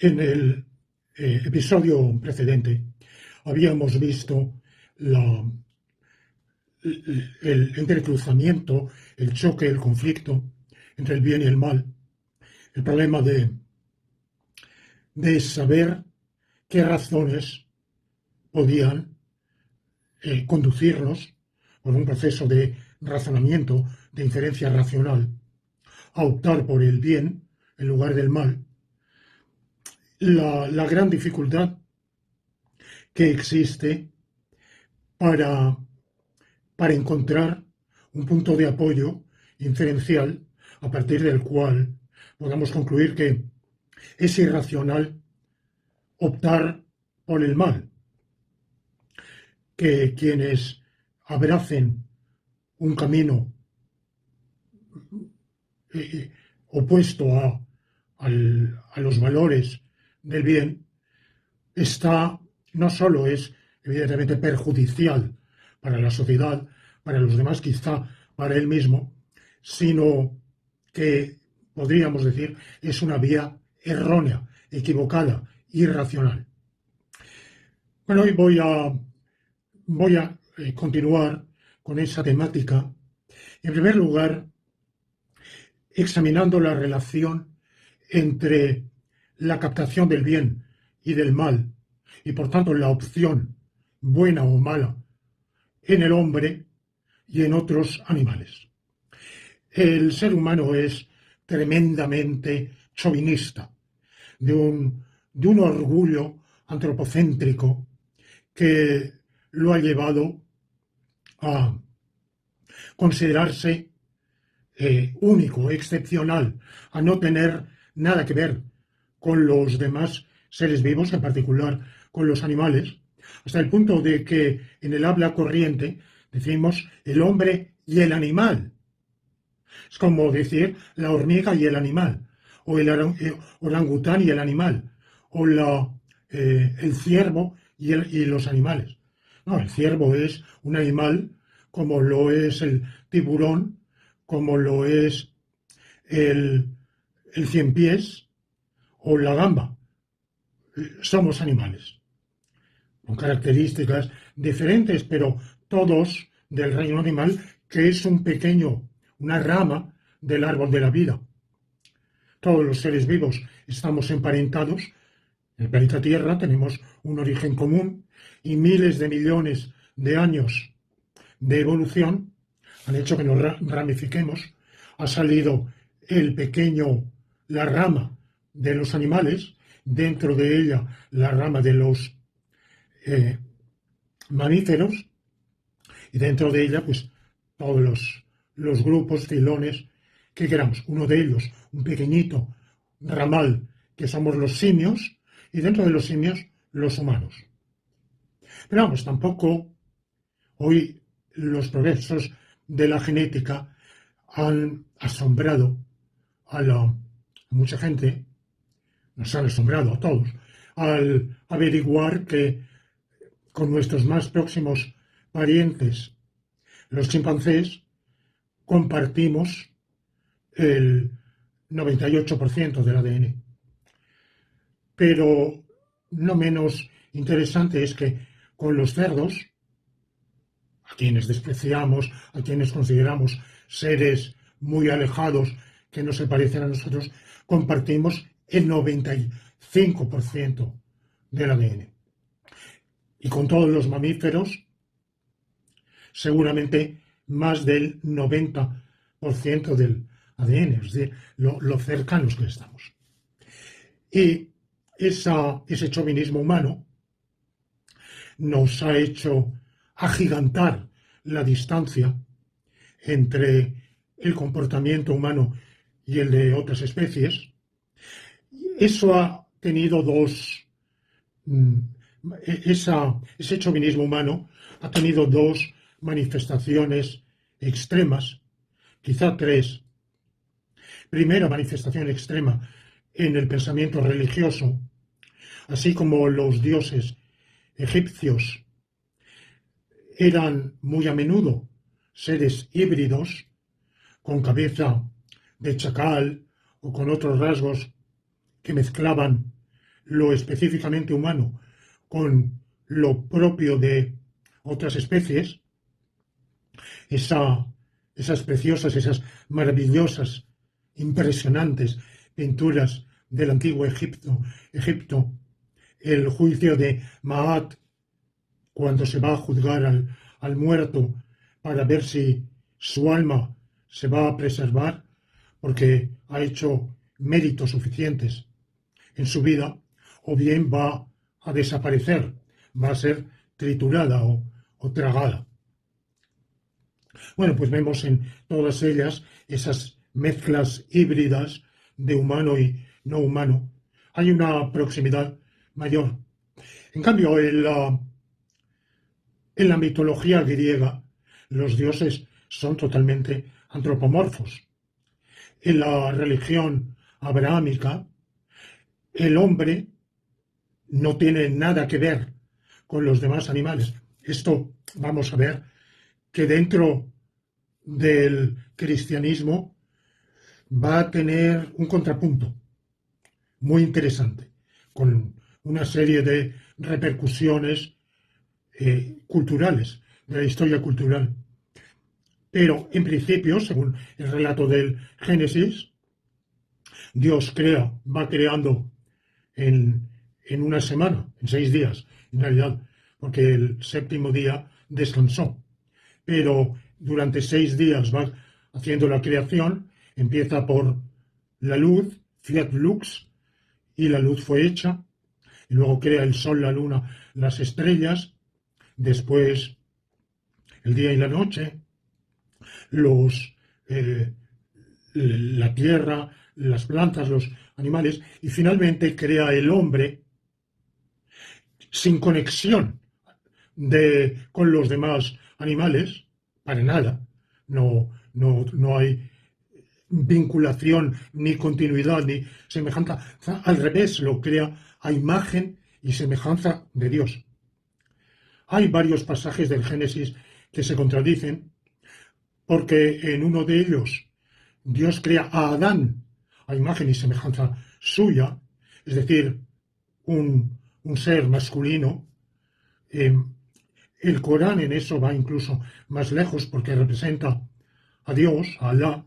En el episodio precedente habíamos visto el entrecruzamiento, el choque, el conflicto entre el bien y el mal, el problema de saber qué razones podían conducirnos por un proceso de razonamiento, de inferencia racional, a optar por el bien en lugar del mal. La gran dificultad que existe para, para encontrar un punto de apoyo inferencial a partir del cual podamos concluir que es irracional optar por el mal, que quienes abracen un camino opuesto a los valores del bien no solo es evidentemente perjudicial para la sociedad, para los demás, quizá para él mismo, sino que podríamos decir es una vía errónea, equivocada, irracional. Bueno, hoy voy a continuar con esa temática. En primer lugar, examinando la relación entre la captación del bien y del mal, y por tanto la opción buena o mala en el hombre y en otros animales. El ser humano es tremendamente chauvinista, de un orgullo antropocéntrico que lo ha llevado a considerarse único, excepcional, a no tener nada que ver con los demás seres vivos, en particular con los animales, hasta el punto de que en el habla corriente decimos el hombre y el animal. Es como decir la hormiga y el animal, o el orangután y el animal, o el ciervo y los animales. No, el ciervo es un animal como lo es el tiburón, como lo es el cien pies o la gamba. Somos animales, con características diferentes, pero todos del reino animal, que es una rama del árbol de la vida. Todos los seres vivos estamos emparentados. En el planeta Tierra tenemos un origen común y miles de millones de años de evolución han hecho que nos ramifiquemos. Ha salido la rama de los animales, dentro de ella la rama de los mamíferos, y dentro de ella pues todos los grupos, filones que queramos. Uno de ellos, un pequeñito ramal, que somos los simios, y dentro de los simios los humanos. Pero vamos, tampoco hoy los progresos de la genética han asombrado a mucha gente, nos han asombrado a todos, al averiguar que con nuestros más próximos parientes, los chimpancés, compartimos el 98% del ADN. Pero no menos interesante es que con los cerdos, a quienes despreciamos, a quienes consideramos seres muy alejados que no se parecen a nosotros, compartimos el 95% del ADN. Y con todos los mamíferos, seguramente más del 90% del ADN, es decir, lo cercanos que estamos. Y ese chauvinismo humano nos ha hecho agigantar la distancia entre el comportamiento humano y el de otras especies. Eso ha tenido ese chauvinismo humano ha tenido dos manifestaciones extremas, quizá tres. Primera manifestación extrema en el pensamiento religioso, así como los dioses egipcios eran muy a menudo seres híbridos, con cabeza de chacal o con otros rasgos que mezclaban lo específicamente humano con lo propio de otras especies, esas preciosas, esas maravillosas, impresionantes pinturas del antiguo Egipto, el juicio de Maat, cuando se va a juzgar al muerto para ver si su alma se va a preservar porque ha hecho méritos suficientes en su vida, o bien va a desaparecer, va a ser triturada o tragada. Bueno, pues vemos en todas ellas esas mezclas híbridas de humano y no humano. Hay una proximidad mayor. En cambio, en la mitología griega, los dioses son totalmente antropomorfos. En la religión abrahámica, el hombre no tiene nada que ver con los demás animales. Esto vamos a ver que dentro del cristianismo va a tener un contrapunto muy interesante, con una serie de repercusiones culturales, de la historia cultural. Pero, en principio, según el relato del Génesis, Dios va creando en una semana, en 6 días, en realidad, porque el séptimo día descansó. Pero durante 6 días va haciendo la creación, empieza por la luz, fiat lux, y la luz fue hecha, y luego crea el sol, la luna, las estrellas, después el día y la noche, la tierra, las plantas, los animales, y finalmente crea el hombre sin conexión con los demás animales, para nada. No hay vinculación, ni continuidad, ni semejanza. Al revés, lo crea a imagen y semejanza de Dios. Hay varios pasajes del Génesis que se contradicen, porque en uno de ellos Dios crea a Adán a imagen y semejanza suya, es decir, un ser masculino. El Corán en eso va incluso más lejos porque representa a Dios, a Alá,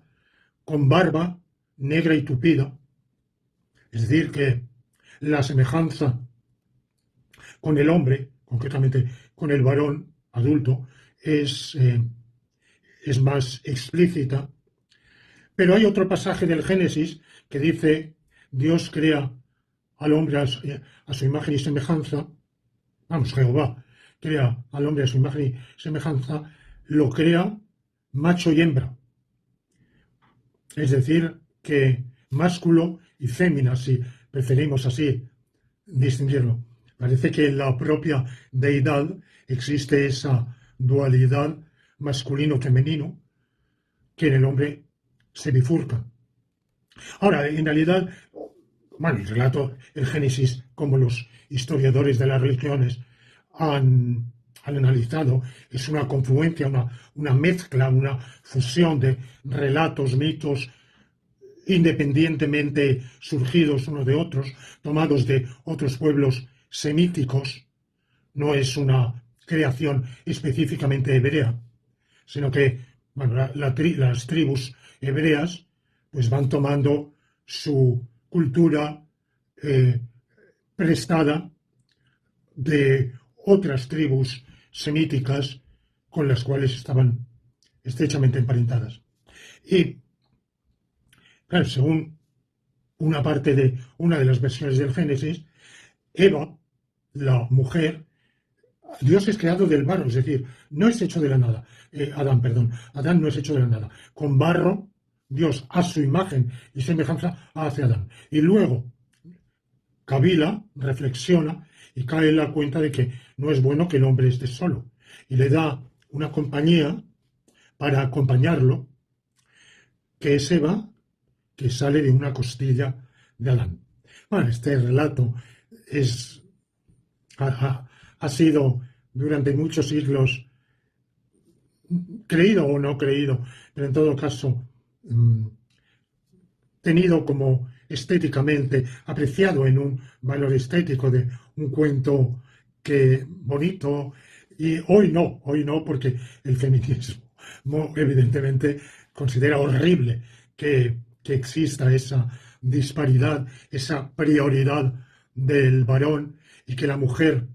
con barba negra y tupida. Es decir, que la semejanza con el hombre, concretamente con el varón adulto, es más explícita. Pero hay otro pasaje del Génesis que dice: Dios crea al hombre a su imagen y semejanza. Vamos, Jehová crea al hombre a su imagen y semejanza, lo crea macho y hembra. Es decir, que másculo y fémina, si preferimos así distinguirlo. Parece que en la propia deidad existe esa dualidad masculino-femenino que en el hombre se bifurca. Ahora, en realidad, bueno, el relato, el Génesis, como los historiadores de las religiones han analizado, es una confluencia, una mezcla, una fusión de relatos, mitos, independientemente surgidos unos de otros, tomados de otros pueblos semíticos. No es una creación específicamente hebrea, sino que bueno, las tribus hebreas pues van tomando su cultura prestada de otras tribus semíticas con las cuales estaban estrechamente emparentadas. Y, claro, según una de las versiones del Génesis, Eva, la mujer, Dios es creado del barro, es decir, no es hecho de la nada. Adán no es hecho de la nada. Con barro, Dios a su imagen y semejanza hace a Adán. Y luego, cavila, reflexiona y cae en la cuenta de que no es bueno que el hombre esté solo. Y le da una compañía para acompañarlo, que es Eva, que sale de una costilla de Adán. Bueno, este relato ha sido durante muchos siglos creído o no creído, pero en todo caso tenido como estéticamente apreciado en un valor estético de un cuento que bonito, y hoy no, porque el feminismo evidentemente considera horrible que exista esa disparidad, esa prioridad del varón y que la mujer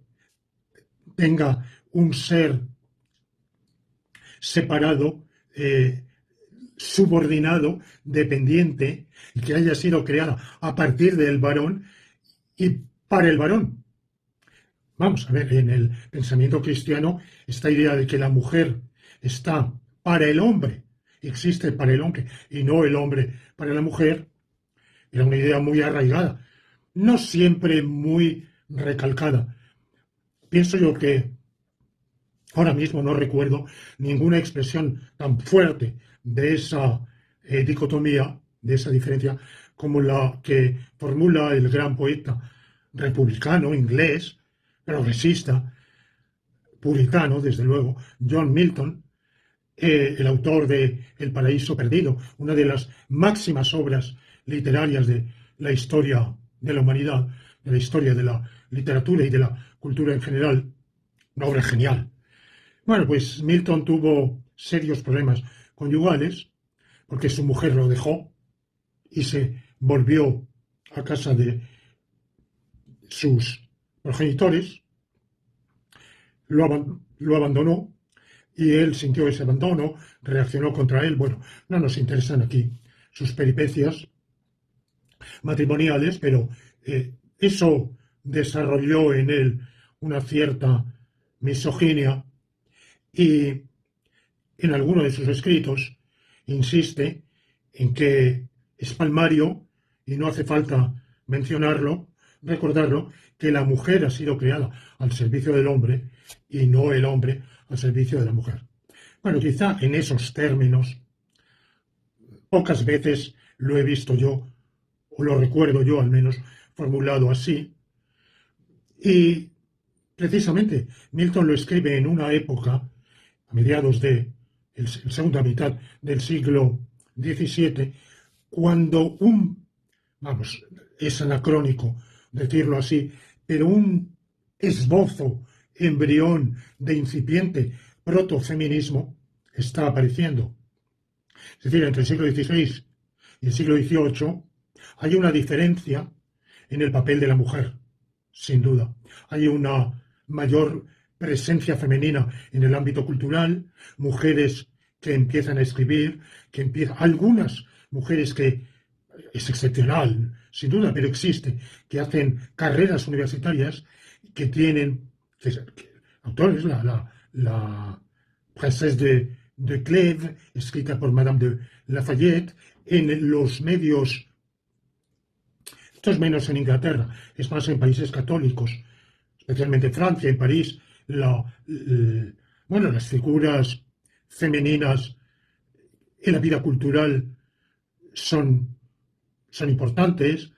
tenga un ser separado, subordinado, dependiente, y que haya sido creada a partir del varón y para el varón. Vamos a ver, en el pensamiento cristiano, esta idea de que la mujer está para el hombre, existe para el hombre y no el hombre para la mujer, era una idea muy arraigada, no siempre muy recalcada. Pienso yo que ahora mismo no recuerdo ninguna expresión tan fuerte de esa dicotomía, de esa diferencia, como la que formula el gran poeta republicano, inglés, progresista, puritano, desde luego, John Milton, el autor de El paraíso perdido, una de las máximas obras literarias de la historia de la humanidad, de la historia de la literatura y de la cultura en general, una obra genial. Bueno, pues Milton tuvo serios problemas conyugales porque su mujer lo dejó y se volvió a casa de sus progenitores, lo abandonó y él sintió ese abandono, reaccionó contra él. Bueno, no nos interesan aquí sus peripecias matrimoniales, pero eso desarrolló en él una cierta misoginia y en alguno de sus escritos insiste en que es palmario, y no hace falta mencionarlo, recordarlo, que la mujer ha sido creada al servicio del hombre y no el hombre al servicio de la mujer. Bueno, quizá en esos términos, pocas veces lo he visto yo, o lo recuerdo yo al menos, formulado así, y precisamente Milton lo escribe en una época, a mediados de la segunda mitad del siglo XVII, cuando vamos, es anacrónico decirlo así, pero un esbozo, embrión de incipiente protofeminismo está apareciendo. Es decir, entre el siglo XVI y el siglo XVIII hay una diferencia en el papel de la mujer, sin duda. Hay una mayor presencia femenina en el ámbito cultural, mujeres que empiezan a escribir, algunas mujeres que es excepcional, sin duda, pero existe, que hacen carreras universitarias, que tienen autores, la Princesse de Clèves, escrita por Madame de Lafayette, en los medios. Esto es menos en Inglaterra, es más en países católicos, especialmente en Francia, en París. Bueno, las figuras femeninas en la vida cultural son importantes,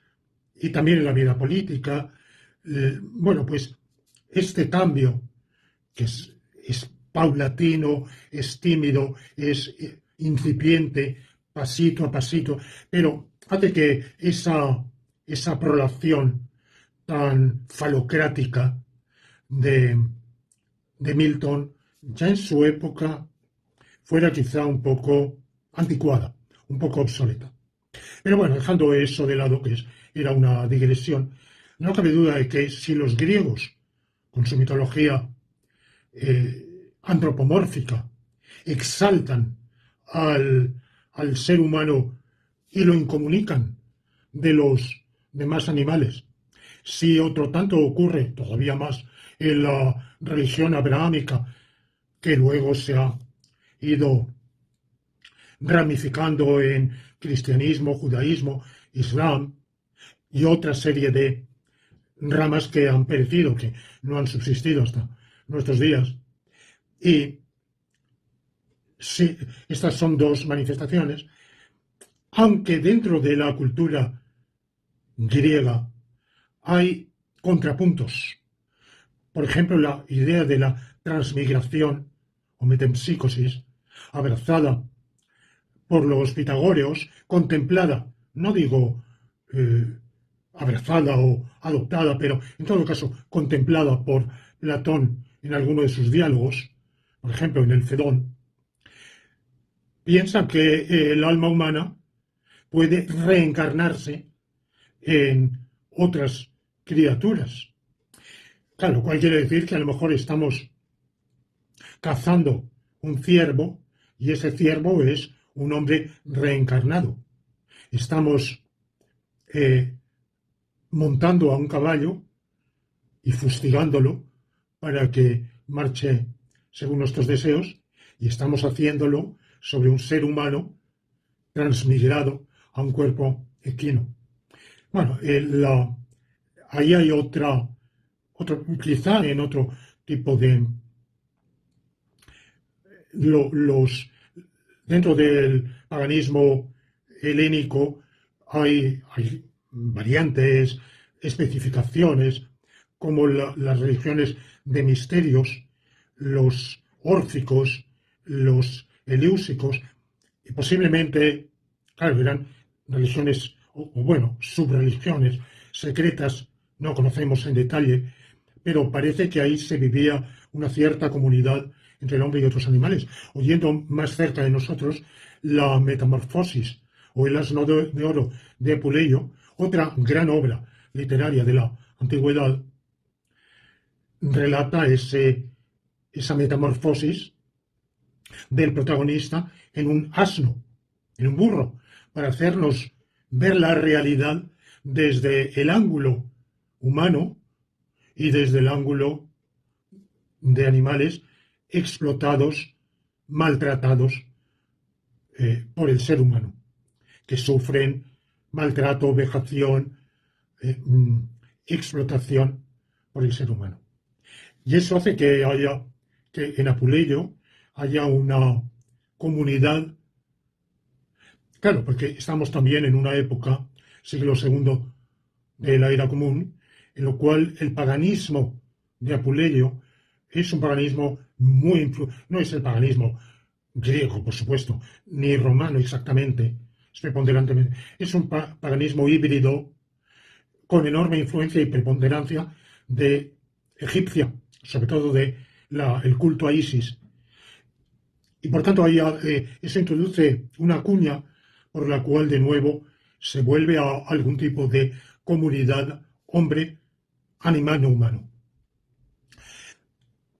y también en la vida política. Bueno, pues este cambio, que es paulatino, es tímido, es incipiente, pasito a pasito, pero hace que esa prolación tan falocrática de Milton, ya en su época, fuera quizá un poco anticuada, un poco obsoleta. Pero bueno, dejando eso de lado, que era una digresión, no cabe duda de que si los griegos, con su mitología antropomórfica, exaltan al ser humano y lo incomunican de los demás animales, si otro tanto ocurre, todavía más, en la religión abrahámica, que luego se ha ido ramificando en cristianismo, judaísmo, islam y otra serie de ramas que han perecido, que no han subsistido hasta nuestros días. Y sí, estas son dos manifestaciones, aunque dentro de la cultura griega hay contrapuntos. Por ejemplo, la idea de la transmigración o metempsicosis, abrazada por los pitagóreos, contemplada, no digo abrazada o adoptada, pero en todo caso contemplada por Platón en alguno de sus diálogos, por ejemplo en el Fedón, piensa que el alma humana puede reencarnarse en otras criaturas. Claro, lo cual quiere decir que a lo mejor estamos cazando un ciervo y ese ciervo es un hombre reencarnado. Estamos montando a un caballo y fustigándolo para que marche según nuestros deseos y estamos haciéndolo sobre un ser humano transmigrado a un cuerpo equino. Bueno, ahí hay otro, quizá en otro tipo de... dentro del paganismo helénico hay variantes, especificaciones, como las religiones de misterios, los órficos, los eleúsicos, y posiblemente, claro, eran religiones, bueno, subreligiones secretas, no conocemos en detalle, pero parece que ahí se vivía una cierta comunidad entre el hombre y otros animales. Oyendo más cerca de nosotros, la Metamorfosis o el Asno de Oro de Apuleyo, otra gran obra literaria de la antigüedad, relata esa metamorfosis del protagonista en un asno, en un burro, para hacernos ver la realidad desde el ángulo humano y desde el ángulo de animales explotados, maltratados por el ser humano, que sufren maltrato, vejación, explotación por el ser humano. Y eso hace que en Apuleyo haya una comunidad, claro, porque estamos también en una época, siglo segundo de la era común, en lo cual el paganismo de Apuleyo es un paganismo no es el paganismo griego, por supuesto, ni romano exactamente, es preponderantemente, es un paganismo híbrido con enorme influencia y preponderancia de egipcia, sobre todo el culto a Isis. Y por tanto ahí eso introduce una cuña por la cual de nuevo se vuelve a algún tipo de comunidad hombre, animal, no humano.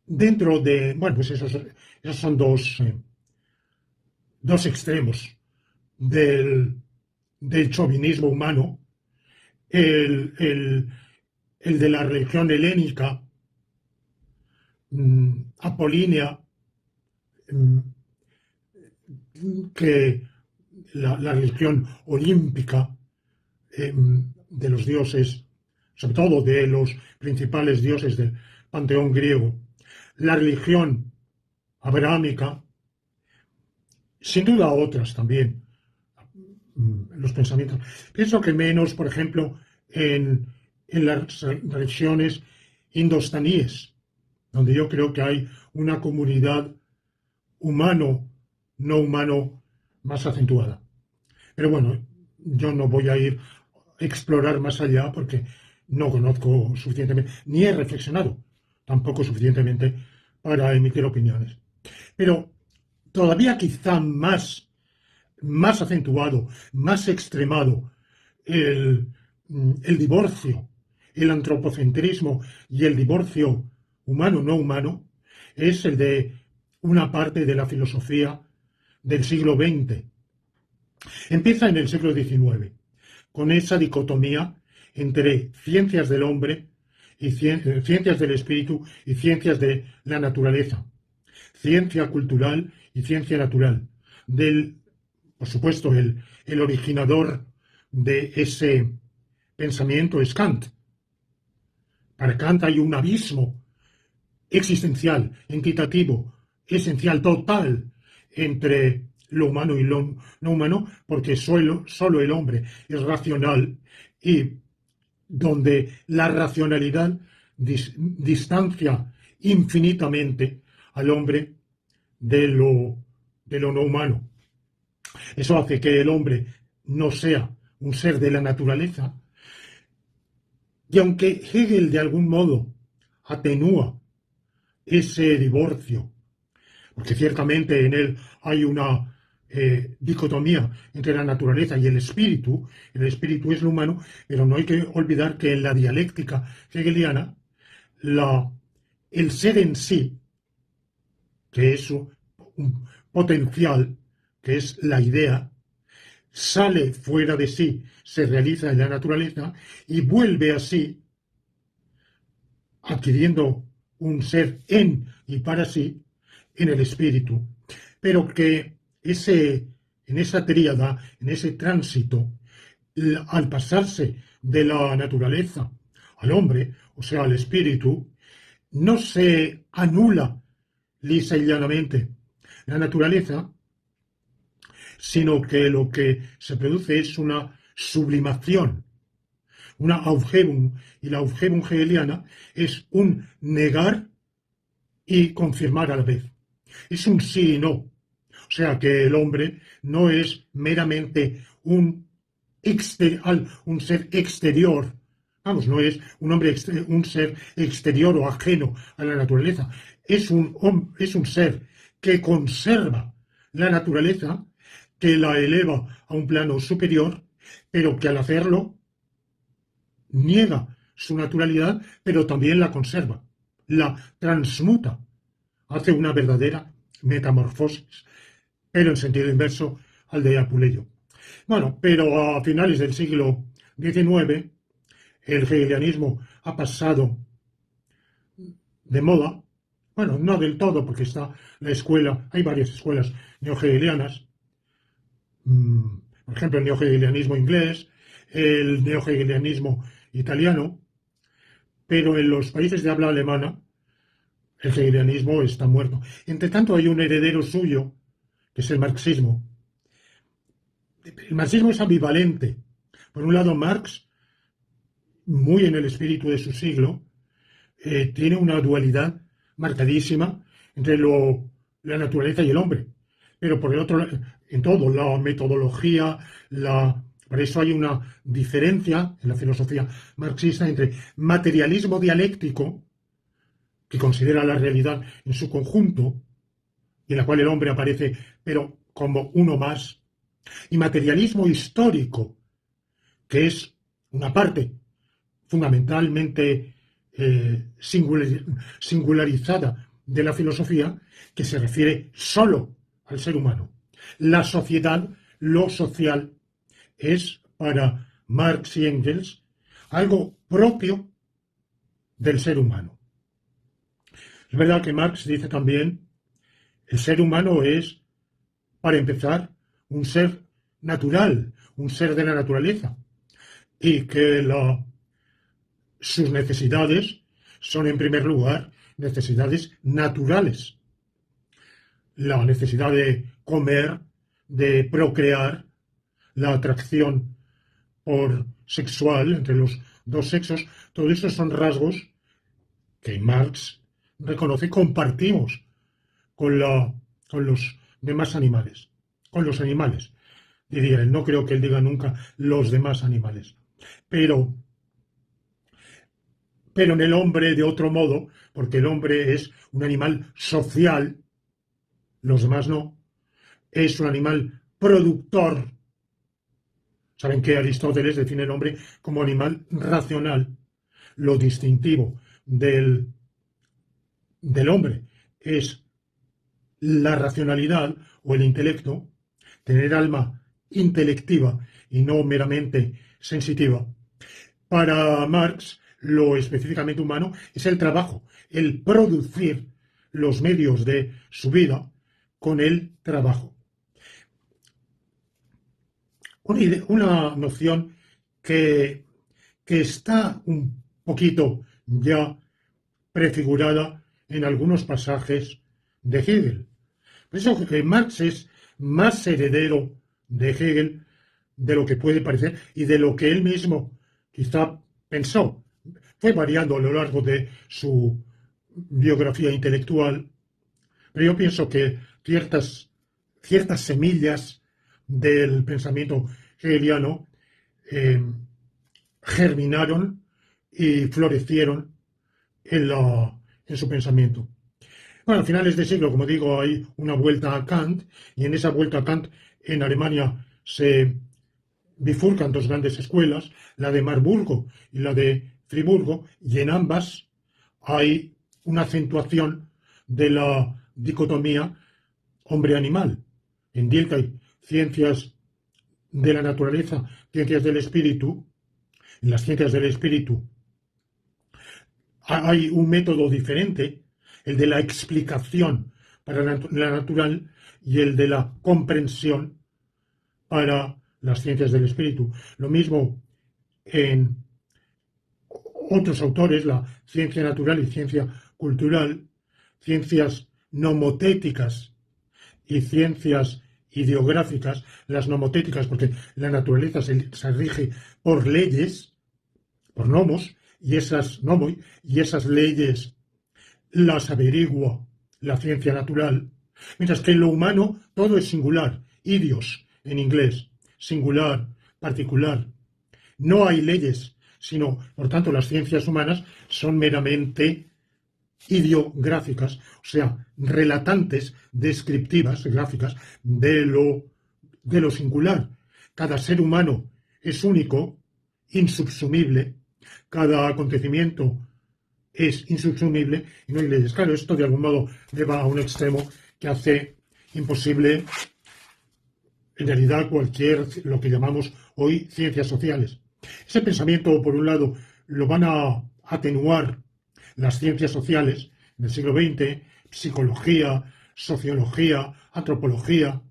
Dentro de, bueno, pues esos son dos extremos del chauvinismo humano, el de la religión helénica, apolínea, que la religión olímpica de los dioses, sobre todo de los principales dioses del panteón griego, la religión abrahámica, sin duda otras también, los pensamientos. Pienso que menos, por ejemplo, en las religiones indostaníes, donde yo creo que hay una comunidad humano-no humano más acentuada. Pero bueno, yo no voy a ir a explorar más allá porque no conozco suficientemente, ni he reflexionado tampoco suficientemente para emitir opiniones. Pero todavía quizá más acentuado, más extremado, el divorcio, el antropocentrismo y el divorcio humano-no humano, es el de una parte de la filosofía del siglo XX. Empieza en el siglo XIX, con esa dicotomía entre ciencias del hombre, y ciencias del espíritu y ciencias de la naturaleza, ciencia cultural y ciencia natural. Por supuesto, el originador de ese pensamiento es Kant. Para Kant hay un abismo existencial, entitativo, esencial, total, entre lo humano y lo no humano, porque solo el hombre es racional y donde la racionalidad distancia infinitamente al hombre de lo no humano. Eso hace que el hombre no sea un ser de la naturaleza. Y aunque Hegel de algún modo atenúa ese divorcio, porque ciertamente en él hay una dicotomía entre la naturaleza y el espíritu es lo humano, pero no hay que olvidar que en la dialéctica hegeliana el ser en sí, que es un potencial, que es la idea, sale fuera de sí, se realiza en la naturaleza y vuelve así, adquiriendo un ser en y para sí, en el espíritu. Pero que en esa tríada, en ese tránsito, al pasarse de la naturaleza al hombre, o sea, al espíritu, no se anula lisa y llanamente la naturaleza, sino que lo que se produce es una sublimación, una Aufhebung, y la Aufhebung hegeliana es un negar y confirmar a la vez. Es un sí y no. O sea que el hombre no es meramente un ser exterior. Vamos, no es un ser exterior o ajeno a la naturaleza. Es un ser que conserva la naturaleza, que la eleva a un plano superior, pero que al hacerlo niega su naturalidad, pero también la conserva, la transmuta, hace una verdadera metamorfosis, pero en sentido inverso al de Apuleyo. Bueno, pero a finales del siglo XIX, el hegelianismo ha pasado de moda, bueno, no del todo, porque está la escuela, hay varias escuelas neohegelianas, por ejemplo, el neohegelianismo inglés, el neohegelianismo italiano, pero en los países de habla alemana el hegelianismo está muerto. Entre tanto, hay un heredero suyo, que es el marxismo. El marxismo es ambivalente. Por un lado, Marx, muy en el espíritu de su siglo, tiene una dualidad marcadísima entre la naturaleza y el hombre. Pero por el otro, en todo, la metodología, por eso hay una diferencia en la filosofía marxista entre materialismo dialéctico, que considera la realidad en su conjunto, y en la cual el hombre aparece, pero como uno más, y materialismo histórico, que es una parte fundamentalmente singularizada de la filosofía, que se refiere solo al ser humano. La sociedad, lo social, es para Marx y Engels algo propio del ser humano. Es verdad que Marx dice también, el ser humano es, para empezar, un ser natural, un ser de la naturaleza, y que sus necesidades son, en primer lugar, necesidades naturales. La necesidad de comer, de procrear, la atracción sexual entre los dos sexos, todo eso son rasgos que Marx reconoce compartimos con los demás animales, con los animales, diría él. No creo que él diga nunca los demás animales. Pero en el hombre de otro modo, porque el hombre es un animal social, los demás no, es un animal productor. Saben que Aristóteles define el hombre como animal racional. Lo distintivo del hombre es la racionalidad o el intelecto, tener alma intelectiva y no meramente sensitiva. Para Marx, lo específicamente humano es el trabajo, el producir los medios de su vida con el trabajo. Una noción que está un poquito ya prefigurada en algunos pasajes de Hegel. Por eso Marx es más heredero de Hegel de lo que puede parecer y de lo que él mismo quizá pensó. Fue variando a lo largo de su biografía intelectual, pero yo pienso que ciertas semillas del pensamiento hegeliano germinaron y florecieron en su pensamiento. Bueno, a finales de siglo, como digo, hay una vuelta a Kant, y en esa vuelta a Kant en Alemania se bifurcan dos grandes escuelas, la de Marburgo y la de Friburgo, y en ambas hay una acentuación de la dicotomía hombre-animal. En Dilthey hay ciencias de la naturaleza, ciencias del espíritu. En las ciencias del espíritu hay un método diferente, el de la explicación para la natural y el de la comprensión para las ciencias del espíritu. Lo mismo en otros autores, la ciencia natural y ciencia cultural, ciencias nomotéticas y ciencias ideográficas. Las nomotéticas porque la naturaleza se rige por leyes, por nomos, y esas leyes las averigua la ciencia natural, mientras que en lo humano todo es singular, idios en inglés, singular, particular. No hay leyes, sino, por tanto, las ciencias humanas son meramente ideográficas, o sea, relatantes, descriptivas, gráficas, de lo singular. Cada ser humano es único, insubsumible, cada acontecimiento es insubsumible y no hay leyes. Claro, esto de algún modo lleva a un extremo que hace imposible, en realidad, lo que llamamos hoy ciencias sociales. Ese pensamiento, por un lado, lo van a atenuar las ciencias sociales en el siglo XX, psicología, sociología, antropología,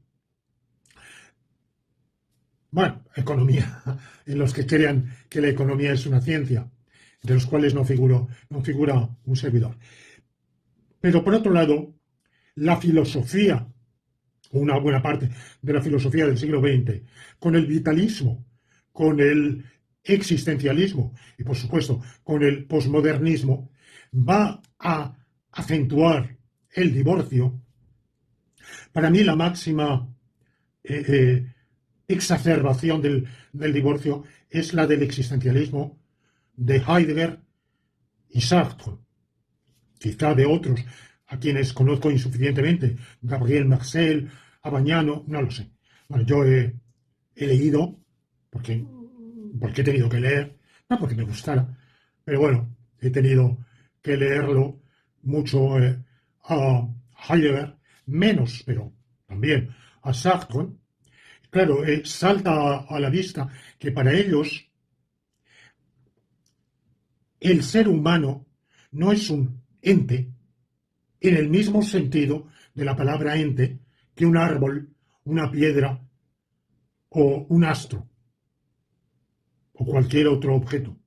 bueno, economía, en los que crean que la economía es una ciencia, de los cuales no figura un servidor. Pero por otro lado, la filosofía, una buena parte de la filosofía del siglo XX, con el vitalismo, con el existencialismo y, por supuesto, con el posmodernismo, va a acentuar el divorcio. Para mí, la máxima exacerbación del divorcio es la del existencialismo de Heidegger y Sartre, quizá de otros a quienes conozco insuficientemente, Gabriel Marcel, Abagnano, no lo sé. Bueno, yo he leído, porque he tenido que leer, no porque me gustara, pero bueno, he tenido que leerlo mucho a Heidegger, menos, pero también a Sartre. Claro, salta a la vista que para ellos el ser humano no es un ente en el mismo sentido de la palabra ente que un árbol, una piedra o un astro o cualquier otro objeto.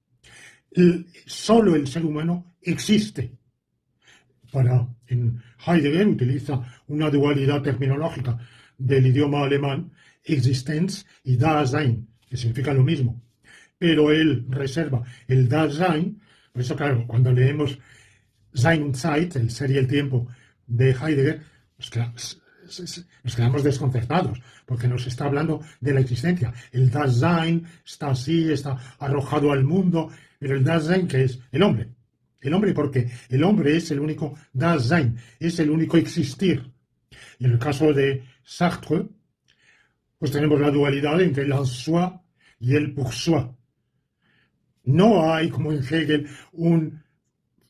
Solo el ser humano existe. En Heidegger utiliza una dualidad terminológica del idioma alemán, Existenz y Dasein, que significa lo mismo. Pero él reserva el Dasein, por eso, claro, cuando leemos Sein und Zeit, el ser y el tiempo de Heidegger, nos quedamos desconcertados, porque nos está hablando de la existencia. El Dasein está así, está arrojado al mundo, pero el Dasein, que es el hombre. El hombre, porque el hombre es el único Dasein, es el único existir. Y en el caso de Sartre, pues tenemos la dualidad entre el en soi y el pour soi. No hay, como en Hegel, un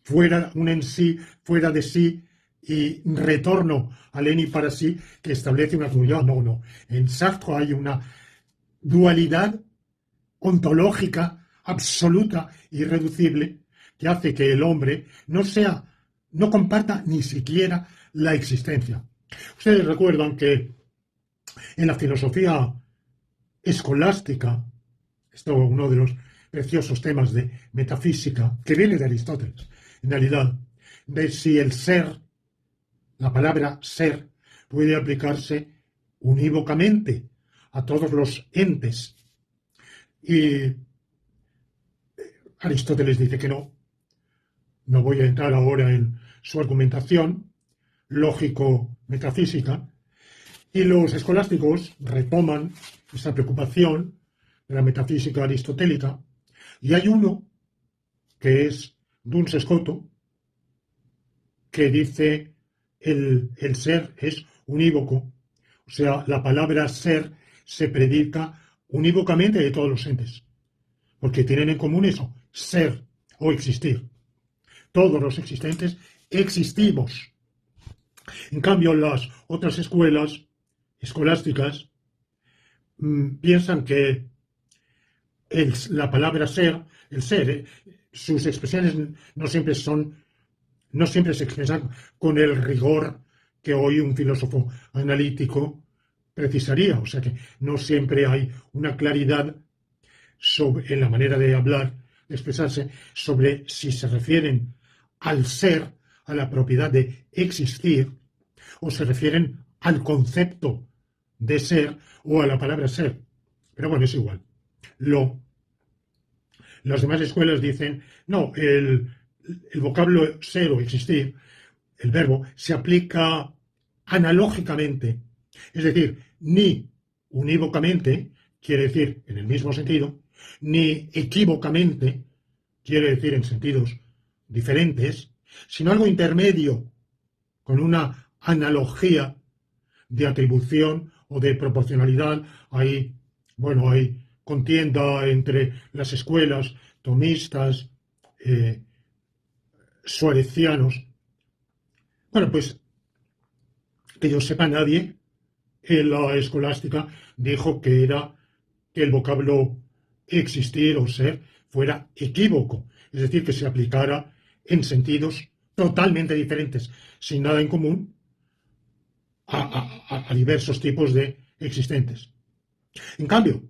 en sí, fuera de sí, y retorno al en y para sí, que establece una dualidad. No. En Sartre hay una dualidad ontológica, absoluta, irreducible, que hace que el hombre no comparta ni siquiera la existencia. Ustedes recuerdan que en la filosofía escolástica, esto es uno de los preciosos temas de metafísica, que viene de Aristóteles, en realidad, de si el ser, la palabra ser, puede aplicarse unívocamente a todos los entes. Y Aristóteles dice que no. No voy a entrar ahora en su argumentación lógico-metafísica. Y los escolásticos retoman esa preocupación de la metafísica aristotélica, y hay uno que es Duns Scoto, que dice el ser es unívoco, o sea, la palabra ser se predica unívocamente de todos los entes, porque tienen en común eso, ser o existir. Todos los existentes existimos. En cambio, las otras escuelas escolásticas piensan que la palabra ser, el ser, sus expresiones no siempre se expresan con el rigor que hoy un filósofo analítico precisaría. O sea que no siempre hay una claridad en la manera de hablar, de expresarse, sobre si se refieren al ser, a la propiedad de existir, o se refieren al concepto de ser o a la palabra ser. Pero bueno, es igual. Las demás escuelas dicen, no, el vocablo ser o existir, el verbo, se aplica analógicamente, es decir, ni unívocamente, quiere decir en el mismo sentido, ni equívocamente, quiere decir en sentidos diferentes, sino algo intermedio, con una analogía de atribución o de proporcionalidad. Hay contienda entre las escuelas tomistas, suarecianos. Bueno, pues que yo sepa, nadie en la escolástica dijo que el vocablo existir o ser fuera equívoco, es decir, que se aplicara en sentidos totalmente diferentes, sin nada en común, a diversos tipos de existentes. En cambio,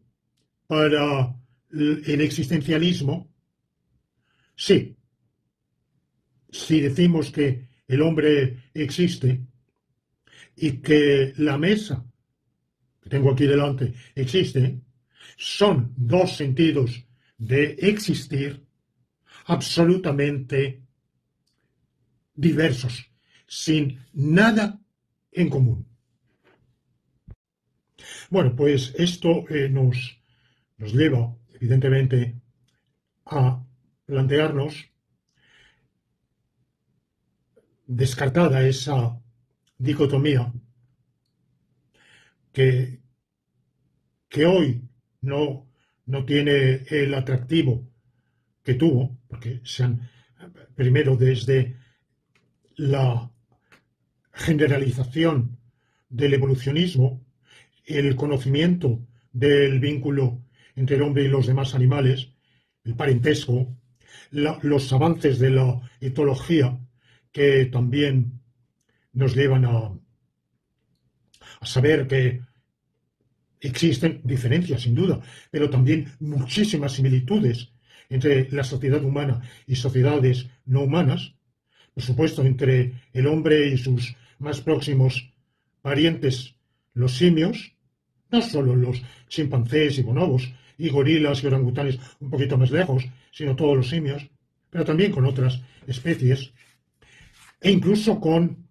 para el existencialismo, sí, si decimos que el hombre existe y que la mesa que tengo aquí delante existe, son dos sentidos de existir absolutamente diversos, sin nada en común. Bueno, pues esto nos lleva, evidentemente, a plantearnos, descartada esa dicotomía, que hoy no tiene el atractivo que tuvo, porque primero desde la generalización del evolucionismo, el conocimiento del vínculo entre el hombre y los demás animales, el parentesco, los avances de la etología que también nos llevan a saber que existen diferencias, sin duda, pero también muchísimas similitudes entre la sociedad humana y sociedades no humanas, por supuesto, entre el hombre y sus más próximos parientes, los simios, no solo los chimpancés y bonobos, y gorilas y orangutanes un poquito más lejos, sino todos los simios, pero también con otras especies, e incluso con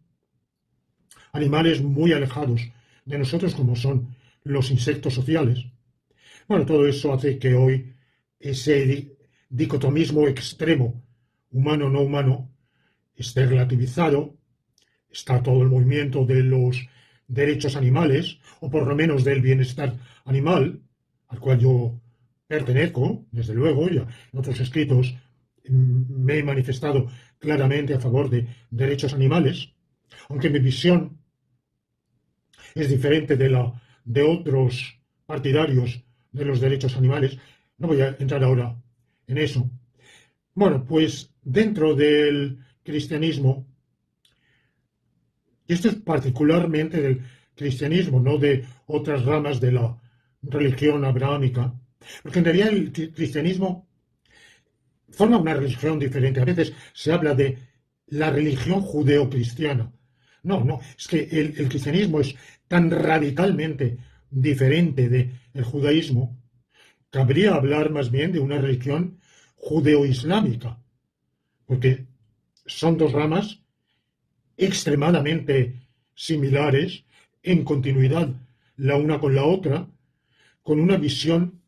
animales muy alejados de nosotros, como son los insectos sociales. Bueno, todo eso hace que hoy ese dicotomismo extremo, humano-no humano, esté relativizado. Está todo el movimiento de los derechos animales, o por lo menos del bienestar animal, al cual yo pertenezco, desde luego, ya en otros escritos me he manifestado claramente a favor de derechos animales, aunque mi visión es diferente de otros partidarios de los derechos animales. No voy a entrar ahora en eso. Bueno, pues dentro del cristianismo, y esto es particularmente del cristianismo, no de otras ramas de la religión abrahámica, porque en realidad el cristianismo forma una religión diferente. A veces se habla de la religión judeocristiana. No, es que el cristianismo es tan radicalmente diferente del judaísmo, cabría hablar más bien de una religión judeo-islámica, porque son dos ramas extremadamente similares, en continuidad la una con la otra, con una visión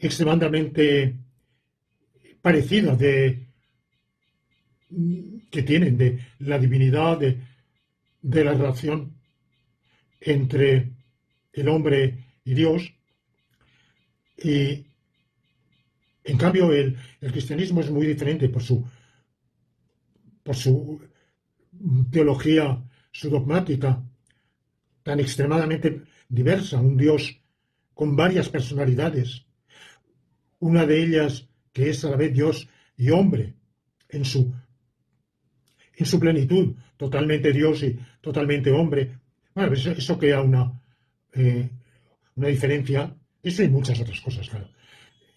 extremadamente parecida que tienen de la divinidad, de la relación entre el hombre y Dios. Y en cambio el cristianismo es muy diferente por su teología, su dogmática tan extremadamente diversa, un Dios con varias personalidades, una de ellas que es a la vez Dios y hombre en su plenitud, totalmente Dios y totalmente hombre. Bueno, eso crea una diferencia, eso y muchas otras cosas, claro,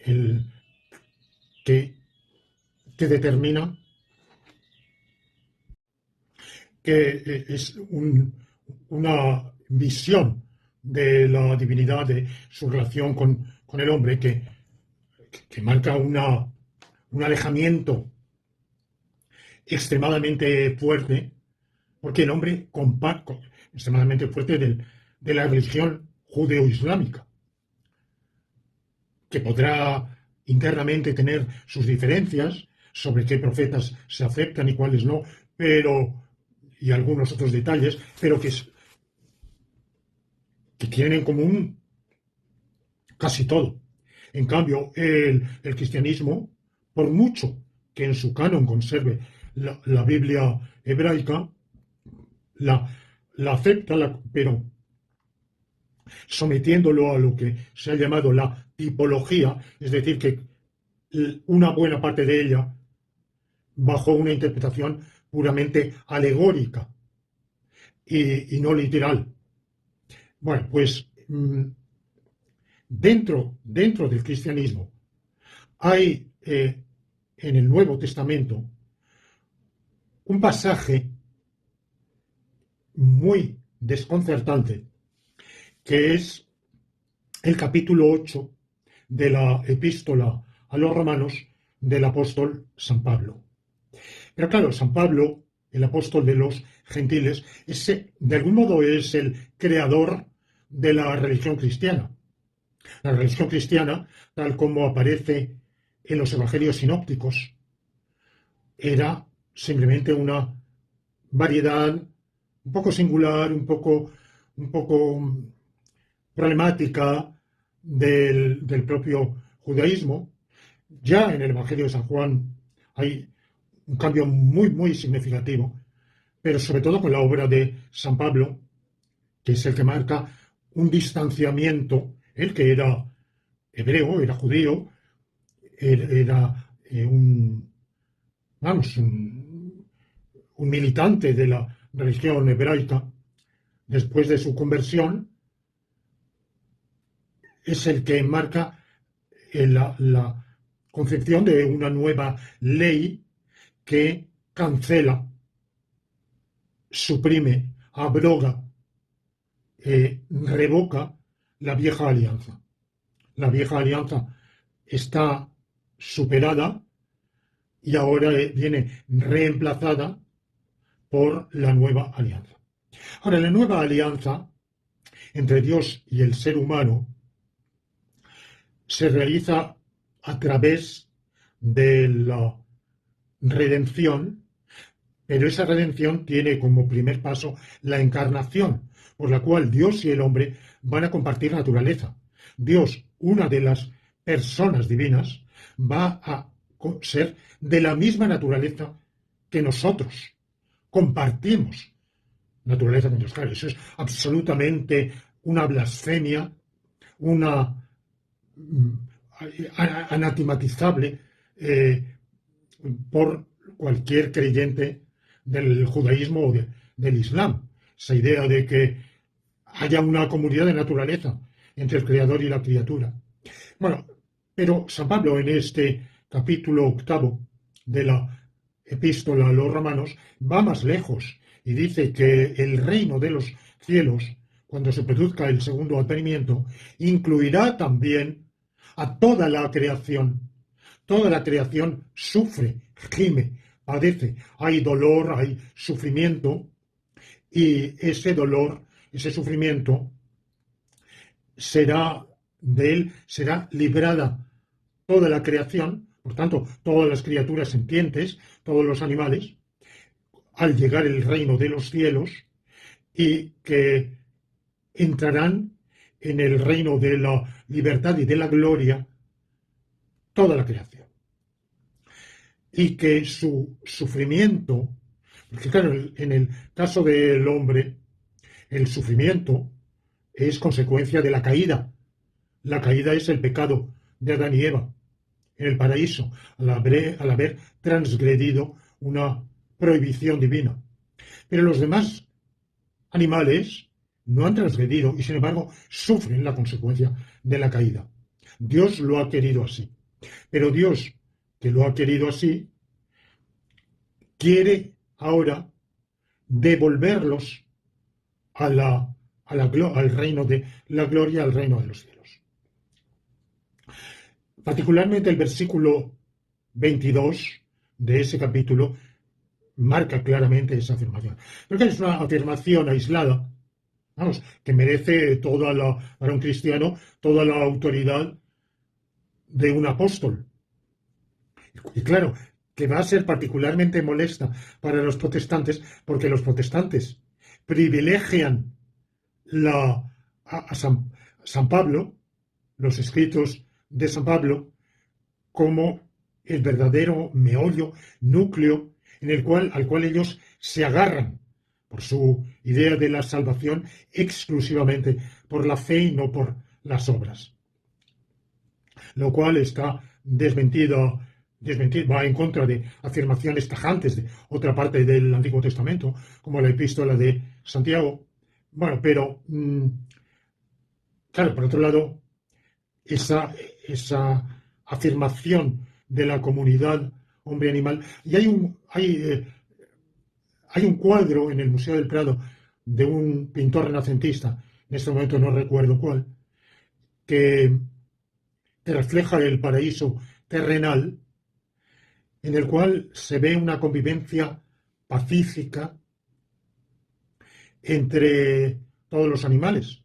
el, que, que determina que es una visión de la divinidad, de su relación con el hombre, que marca un alejamiento extremadamente fuerte, porque el hombre comparte extremadamente fuerte de la religión judeo-islámica, que podrá internamente tener sus diferencias sobre qué profetas se aceptan y cuáles no, pero y algunos otros detalles, pero que tienen en común casi todo. En cambio, el cristianismo, por mucho que en su canon conserve la Biblia hebraica, la acepta, pero sometiéndolo a lo que se ha llamado la tipología, es decir, que una buena parte de ella bajo una interpretación puramente alegórica y no literal. Bueno, pues dentro del cristianismo hay en el Nuevo Testamento un pasaje muy desconcertante, que es el capítulo 8 de la epístola a los romanos del apóstol San Pablo. Pero claro, San Pablo, el apóstol de los gentiles, de algún modo es el creador de la religión cristiana. La religión cristiana, tal como aparece en los evangelios sinópticos, era simplemente una variedad un poco singular, un poco problemática del propio judaísmo. Ya en el Evangelio de San Juan hay un cambio muy significativo, pero sobre todo con la obra de San Pablo, que es el que marca un distanciamiento, él que era hebreo, era judío, era un militante de la religión hebraica, después de su conversión, es el que marca la concepción de una nueva ley que cancela, suprime, abroga, revoca la vieja alianza. La vieja alianza está superada y ahora viene reemplazada por la nueva alianza. Ahora, la nueva alianza entre Dios y el ser humano se realiza a través de la redención, pero esa redención tiene como primer paso la encarnación, por la cual Dios y el hombre van a compartir naturaleza. Dios, una de las personas divinas, va a ser de la misma naturaleza que nosotros. Compartimos naturaleza con Dios. Claro, eso es absolutamente una blasfemia, una anatematizable por cualquier creyente del judaísmo o del islam. Esa idea de que haya una comunidad de naturaleza entre el creador y la criatura. Bueno, pero San Pablo en este capítulo 8 de la epístola a los romanos va más lejos y dice que el reino de los cielos, cuando se produzca el segundo advenimiento, incluirá también a toda la creación. Toda la creación sufre, gime, padece, hay dolor, hay sufrimiento, y ese dolor, ese sufrimiento será librada toda la creación, por tanto, todas las criaturas sentientes, todos los animales, al llegar el reino de los cielos, y que entrarán en el reino de la libertad y de la gloria toda la creación. Y que su sufrimiento, porque claro, en el caso del hombre, el sufrimiento es consecuencia de la caída. La caída es el pecado de Adán y Eva en el paraíso, al haber transgredido una prohibición divina. Pero los demás animales no han transgredido y sin embargo sufren la consecuencia de la caída. Dios lo ha querido así. Pero Dios, que lo ha querido así, quiere ahora devolverlos al reino de la gloria, al reino de los cielos. Particularmente el versículo 22 de ese capítulo marca claramente esa afirmación. Pero que es una afirmación aislada, vamos, que merece para un cristiano toda la autoridad de un apóstol. Y claro, que va a ser particularmente molesta para los protestantes, porque los protestantes privilegian a San Pablo, los escritos de San Pablo, como el verdadero meollo, núcleo, al cual ellos se agarran por su idea de la salvación exclusivamente por la fe y no por las obras. Lo cual está desmentido, va en contra de afirmaciones tajantes de otra parte del Antiguo Testamento, como la epístola de Santiago. Bueno, pero, claro, por otro lado, esa afirmación de la comunidad hombre-animal. Y hay un cuadro en el Museo del Prado de un pintor renacentista, en este momento no recuerdo cuál, que refleja el paraíso terrenal, en el cual se ve una convivencia pacífica entre todos los animales.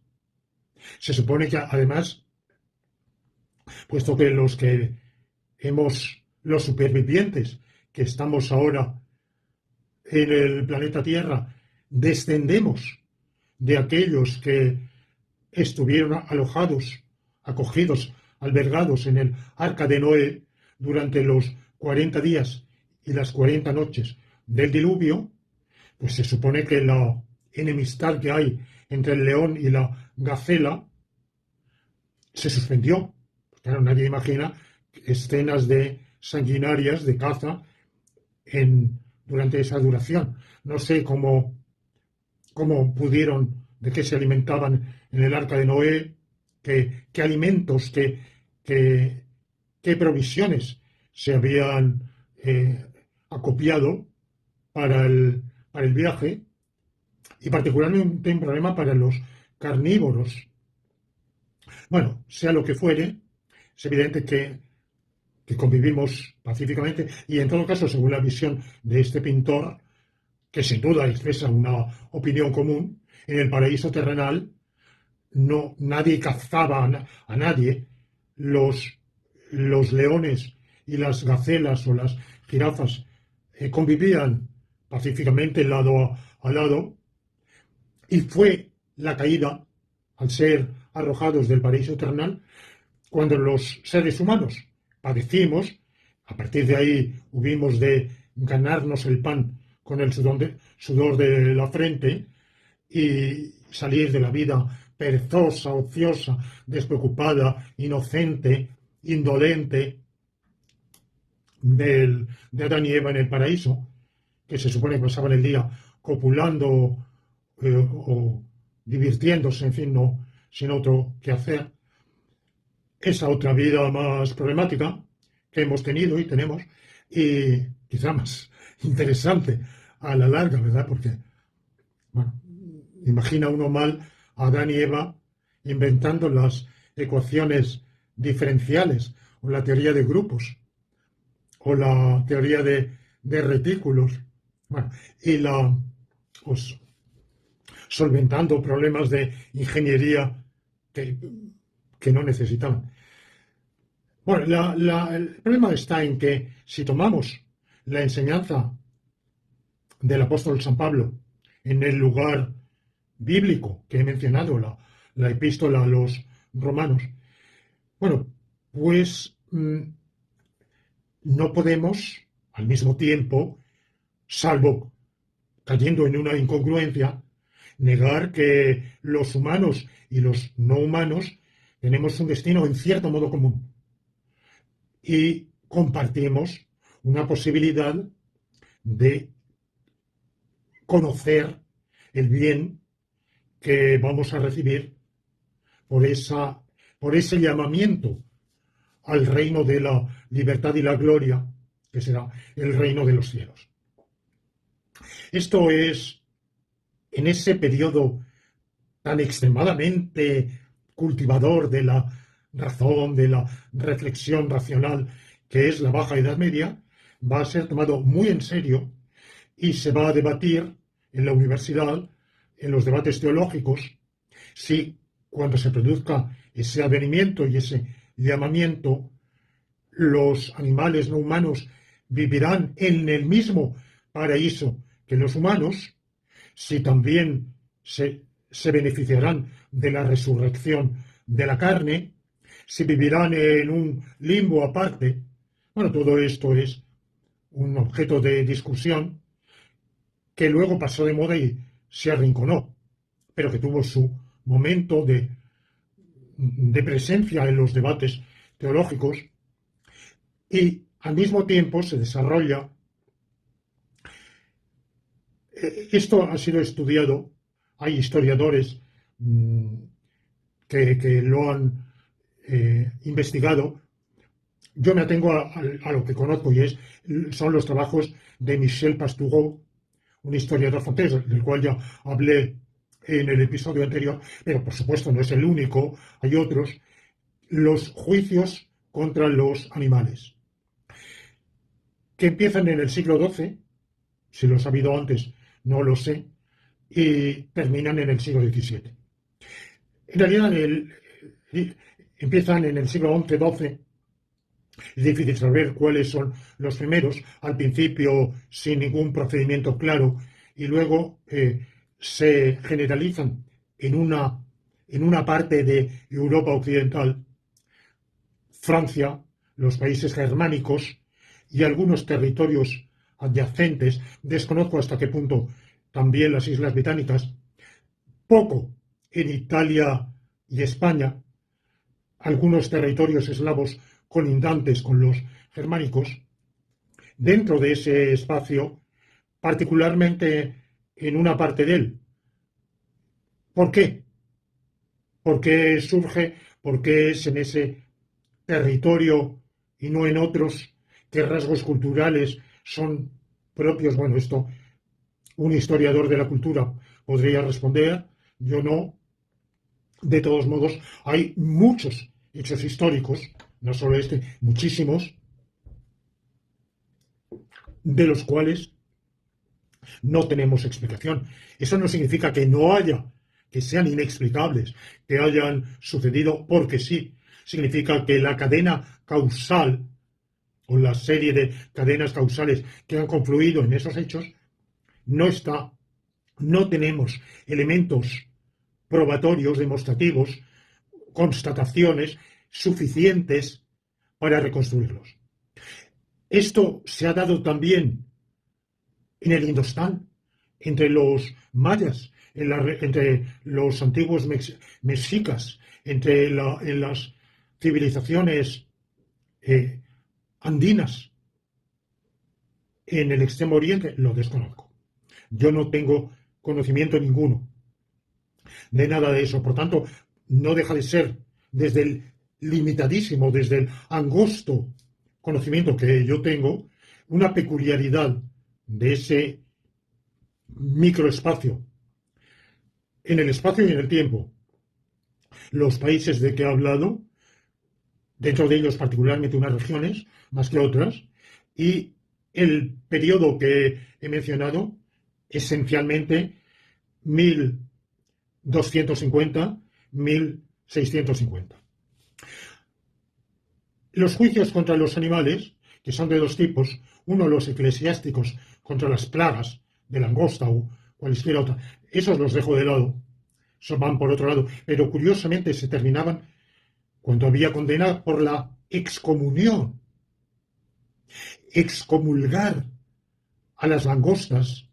Se supone que además, puesto que los supervivientes que estamos ahora en el planeta Tierra, descendemos de aquellos que estuvieron acogidos, albergados en el arca de Noé durante los 40 días y las 40 noches del diluvio, pues se supone que la enemistad que hay entre el león y la gacela se suspendió. Claro, nadie imagina escenas sanguinarias de caza durante esa duración. No sé cómo pudieron, de qué se alimentaban en el arca de Noé, qué alimentos, qué provisiones se habían acopiado para el viaje, y particularmente un problema para los carnívoros. Bueno, sea lo que fuere, es evidente que convivimos pacíficamente y en todo caso, según la visión de este pintor, que sin duda expresa una opinión común, en el paraíso terrenal nadie cazaba a nadie. Los leones y las gacelas o las jirafas convivían pacíficamente lado a lado, y fue la caída, al ser arrojados del paraíso terrenal, cuando los seres humanos padecimos. A partir de ahí hubimos de ganarnos el pan con el sudor de la frente y salir de la vida perezosa, ociosa, despreocupada, inocente, indolente de Adán y Eva en el paraíso, que se supone que pasaban el día copulando o divirtiéndose, en fin, no, sin otro que hacer. Esa otra vida más problemática que hemos tenido y tenemos, y quizá más interesante a la larga, ¿verdad? Porque, bueno, imagina uno mal a Adán y Eva inventando las ecuaciones diferenciales, o la teoría de grupos, o la teoría de retículos, bueno, y pues, solventando problemas de ingeniería que no necesitaban. Bueno, el problema está en que si tomamos la enseñanza del apóstol San Pablo en el lugar bíblico que he mencionado, la epístola a los romanos, bueno, pues no podemos al mismo tiempo, salvo cayendo en una incongruencia, negar que los humanos y los no humanos tenemos un destino en cierto modo común y compartimos una posibilidad de conocer el bien que vamos a recibir por por ese llamamiento al reino de la libertad y la gloria, que será el reino de los cielos. Esto es, en ese periodo tan extremadamente cultivador de la razón, de la reflexión racional, que es la Baja Edad Media, va a ser tomado muy en serio y se va a debatir en la universidad, en los debates teológicos, si cuando se produzca ese advenimiento y ese llamamiento, los animales no humanos vivirán en el mismo paraíso que los humanos, si también se beneficiarán de la resurrección de la carne, si vivirán en un limbo aparte. Bueno, todo esto es un objeto de discusión que luego pasó de moda y se arrinconó, pero que tuvo su momento de presencia en los debates teológicos y al mismo tiempo se desarrolla. Esto ha sido estudiado, hay historiadores que lo han investigado. Yo me atengo a lo que conozco y son los trabajos de Michel Pastoureau, un historiador francés, del cual ya hablé en el episodio anterior, pero por supuesto no es el único, hay otros, los juicios contra los animales, que empiezan en el siglo XII, si los ha habido antes no lo sé, y terminan en el siglo XVII. En realidad empiezan en el siglo XI-XII. Es difícil saber cuáles son los primeros, al principio sin ningún procedimiento claro, y luego se generalizan en una parte de Europa occidental, Francia, los países germánicos y algunos territorios adyacentes, desconozco hasta qué punto también las Islas Británicas, poco en Italia y España, algunos territorios eslavos colindantes con los germánicos, dentro de ese espacio, particularmente en una parte de él. ¿Por qué? ¿Por qué surge? ¿Por qué es en ese territorio y no en otros? ¿Qué rasgos culturales son propios? Bueno, esto un historiador de la cultura podría responder, yo no. De todos modos, hay muchos hechos históricos, no solo este, muchísimos, de los cuales no tenemos explicación. Eso no significa que no haya, que sean inexplicables, que hayan sucedido porque sí. Significa que la cadena causal o la serie de cadenas causales que han confluido en esos hechos no está, no tenemos elementos probatorios, demostrativos, constataciones suficientes para reconstruirlos. Esto se ha dado también en el Indostán, entre los mayas, entre los antiguos mexicas, en las civilizaciones andinas, en el Extremo Oriente, lo desconozco. Yo no tengo conocimiento ninguno de nada de eso. Por tanto, no deja de ser, desde el limitadísimo, desde el angosto conocimiento que yo tengo, una peculiaridad de ese microespacio, en el espacio y en el tiempo. Los países de que he hablado, dentro de ellos particularmente unas regiones más que otras, y el periodo que he mencionado, esencialmente 1250, 1650. Los juicios contra los animales, que son de dos tipos, uno los eclesiásticos contra las plagas de langosta o cualquier otra, esos los dejo de lado, esos van por otro lado, pero curiosamente se terminaban cuando había condena por la excomunión, excomulgar a las langostas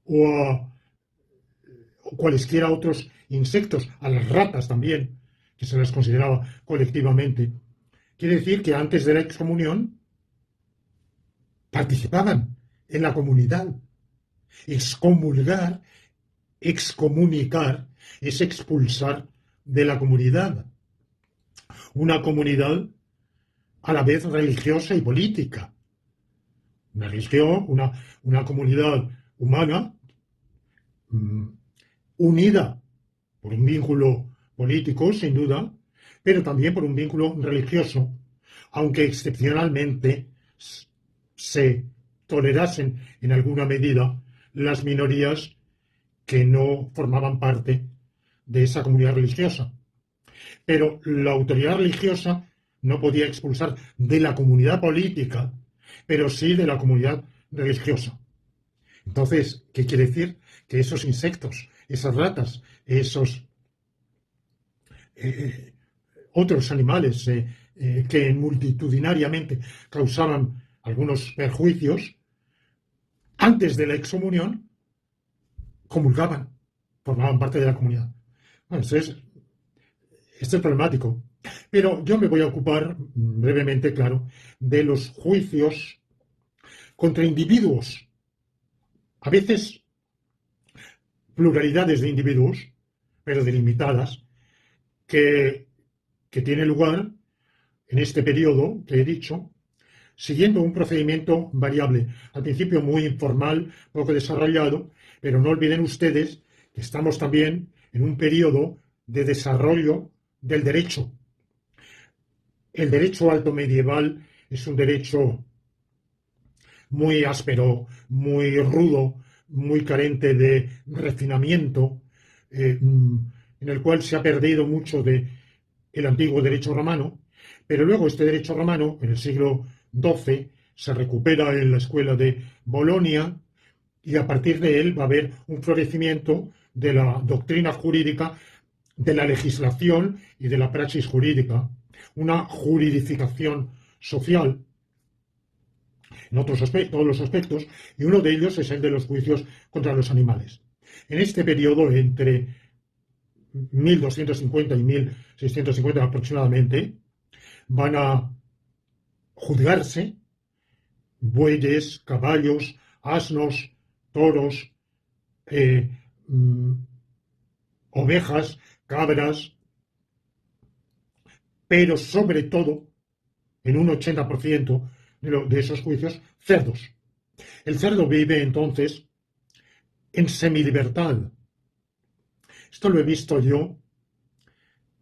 o a o cualesquiera otros insectos, a las ratas también, que se las consideraba colectivamente. Quiere decir que antes de la excomunión participaban en la comunidad. Excomulgar, excomunicar, es expulsar de la comunidad. Una comunidad a la vez religiosa y política. Una religión, una comunidad humana unida por un vínculo político, sin duda, pero también por un vínculo religioso, aunque excepcionalmente se tolerasen en alguna medida las minorías que no formaban parte de esa comunidad religiosa. Pero la autoridad religiosa no podía expulsar de la comunidad política, pero sí de la comunidad religiosa. Entonces, ¿qué quiere decir? Que esos insectos, esas ratas, esos otros animales que multitudinariamente causaban algunos perjuicios, antes de la excomunión, comulgaban, formaban parte de la comunidad. Bueno, entonces, esto es problemático. Pero yo me voy a ocupar brevemente, claro, de los juicios contra individuos, a veces pluralidades de individuos, pero delimitadas, que tiene lugar en este periodo que he dicho, siguiendo un procedimiento variable, al principio muy informal, poco desarrollado, pero no olviden ustedes que estamos también en un periodo de desarrollo del derecho. El derecho alto medieval es un derecho muy áspero, muy rudo, muy carente de refinamiento, en el cual se ha perdido mucho de el antiguo derecho romano, pero luego este derecho romano, en el siglo XII, se recupera en la escuela de Bolonia y a partir de él va a haber un florecimiento de la doctrina jurídica, de la legislación y de la praxis jurídica, una juridificación social en todos los aspectos, y uno de ellos es el de los juicios contra los animales. En este periodo, entre 1250 y 1650 aproximadamente, van a juzgarse bueyes, caballos, asnos, toros, eh, ovejas, cabras, pero sobre todo, en un 80% de esos juicios, cerdos. El cerdo vive entonces en semilibertad. Esto lo he visto yo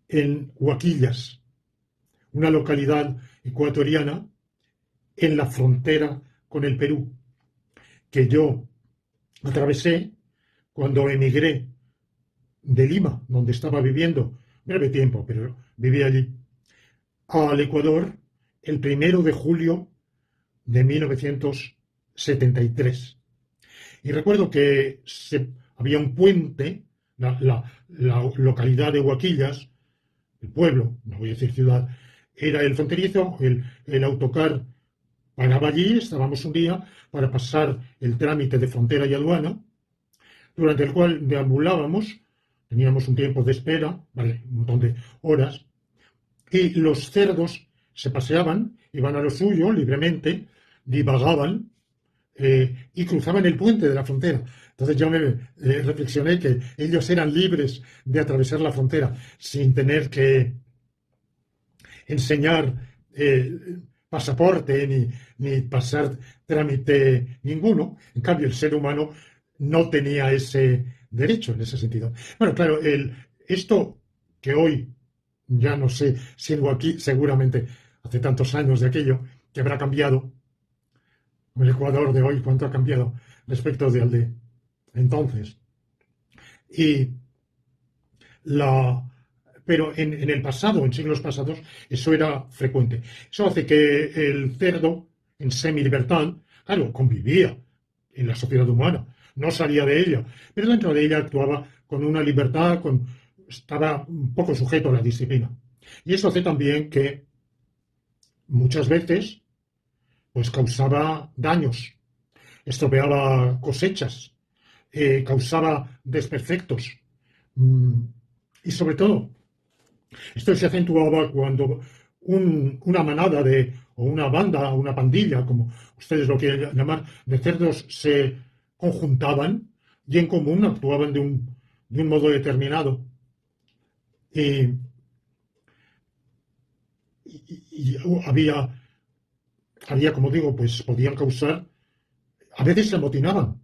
en Huaquillas, una localidad ecuatoriana en la frontera con el Perú, que yo atravesé cuando emigré de Lima, donde estaba viviendo breve tiempo, pero vivía allí, al Ecuador el 1 de julio de 1973. Y recuerdo que había un puente, la localidad de Huaquillas, el pueblo, no voy a decir ciudad, era el fronterizo, el autocar paraba allí, estábamos un día para pasar el trámite de frontera y aduana, durante el cual deambulábamos, teníamos un tiempo de espera, vale, un montón de horas, y los cerdos se paseaban, iban a lo suyo libremente, divagaban y cruzaban el puente de la frontera. Entonces yo me reflexioné que ellos eran libres de atravesar la frontera sin tener que enseñar pasaporte ni pasar trámite ninguno. En cambio, el ser humano no tenía ese derecho en ese sentido. Bueno, claro, esto que hoy ya no sé, siendo aquí seguramente hace tantos años de aquello, que habrá cambiado. El Ecuador de hoy, cuánto ha cambiado respecto del de entonces. Y la pero en el pasado, en siglos pasados, eso era frecuente. Eso hace que el cerdo, en semi-libertad, claro, convivía en la sociedad humana, no salía de ella, pero dentro de ella actuaba con una libertad, estaba un poco sujeto a la disciplina. Y eso hace también que muchas veces pues causaba daños, estropeaba cosechas, causaba desperfectos. Mm, y sobre todo, esto se acentuaba cuando una manada o una banda, o una pandilla, como ustedes lo quieren llamar, de cerdos se conjuntaban y en común actuaban de un modo determinado. Y, y había, como digo, pues podían causar, a veces se amotinaban.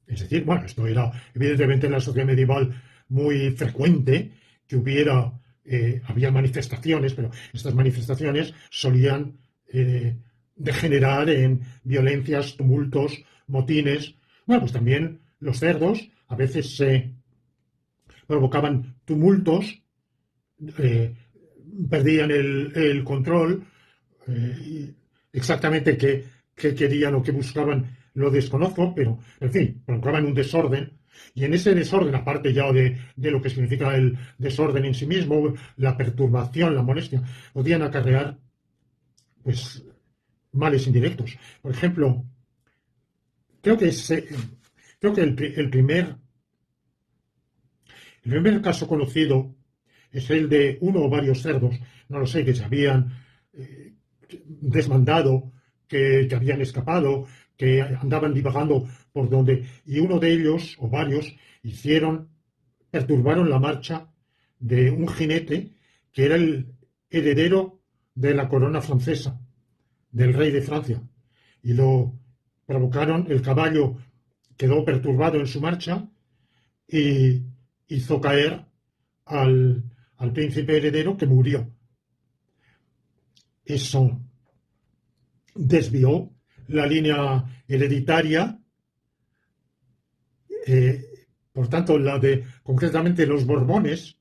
Es decir, bueno, esto era evidentemente en la sociedad medieval muy frecuente que había manifestaciones, pero estas manifestaciones solían degenerar en violencias, tumultos, motines. Bueno, pues también los cerdos a veces se provocaban tumultos, eh, perdían el control, exactamente qué querían o qué buscaban lo desconozco, pero en fin, provocaban un desorden. Y en ese desorden, aparte ya de lo que significa el desorden en sí mismo, la perturbación, la molestia, podían acarrear pues males indirectos. Por ejemplo, creo que, creo que el primer caso conocido es el de uno o varios cerdos, no lo sé, que se habían eh, desmandado, que habían escapado, que andaban divagando por donde, y uno de ellos, o varios, perturbaron la marcha de un jinete que era el heredero de la corona francesa, del rey de Francia, y lo provocaron, el caballo quedó perturbado en su marcha y hizo caer al príncipe heredero que murió. Eso desvió la línea hereditaria, eh, por tanto, concretamente los Borbones,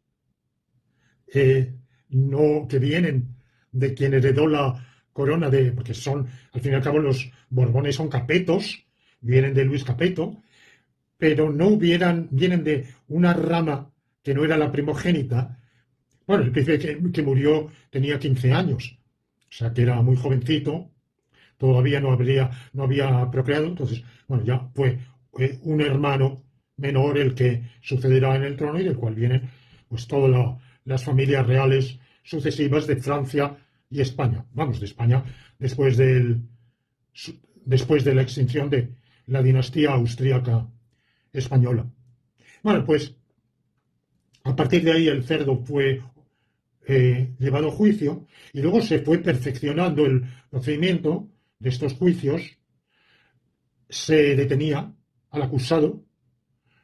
no, que vienen de quien heredó la corona porque al fin y al cabo, los Borbones son Capetos, vienen de Luis Capeto, pero vienen de una rama que no era la primogénita. Bueno, el príncipe que murió tenía 15 años, o sea que era muy jovencito, todavía no había procreado, entonces, bueno, ya fue un hermano menor el que sucederá en el trono y del cual vienen pues todas las familias reales sucesivas de Francia y España. Vamos, de España después de la extinción de la dinastía austríaca española. Bueno, pues a partir de ahí el cerdo fue llevado a juicio y luego se fue perfeccionando el procedimiento de estos juicios. Se detenía al acusado,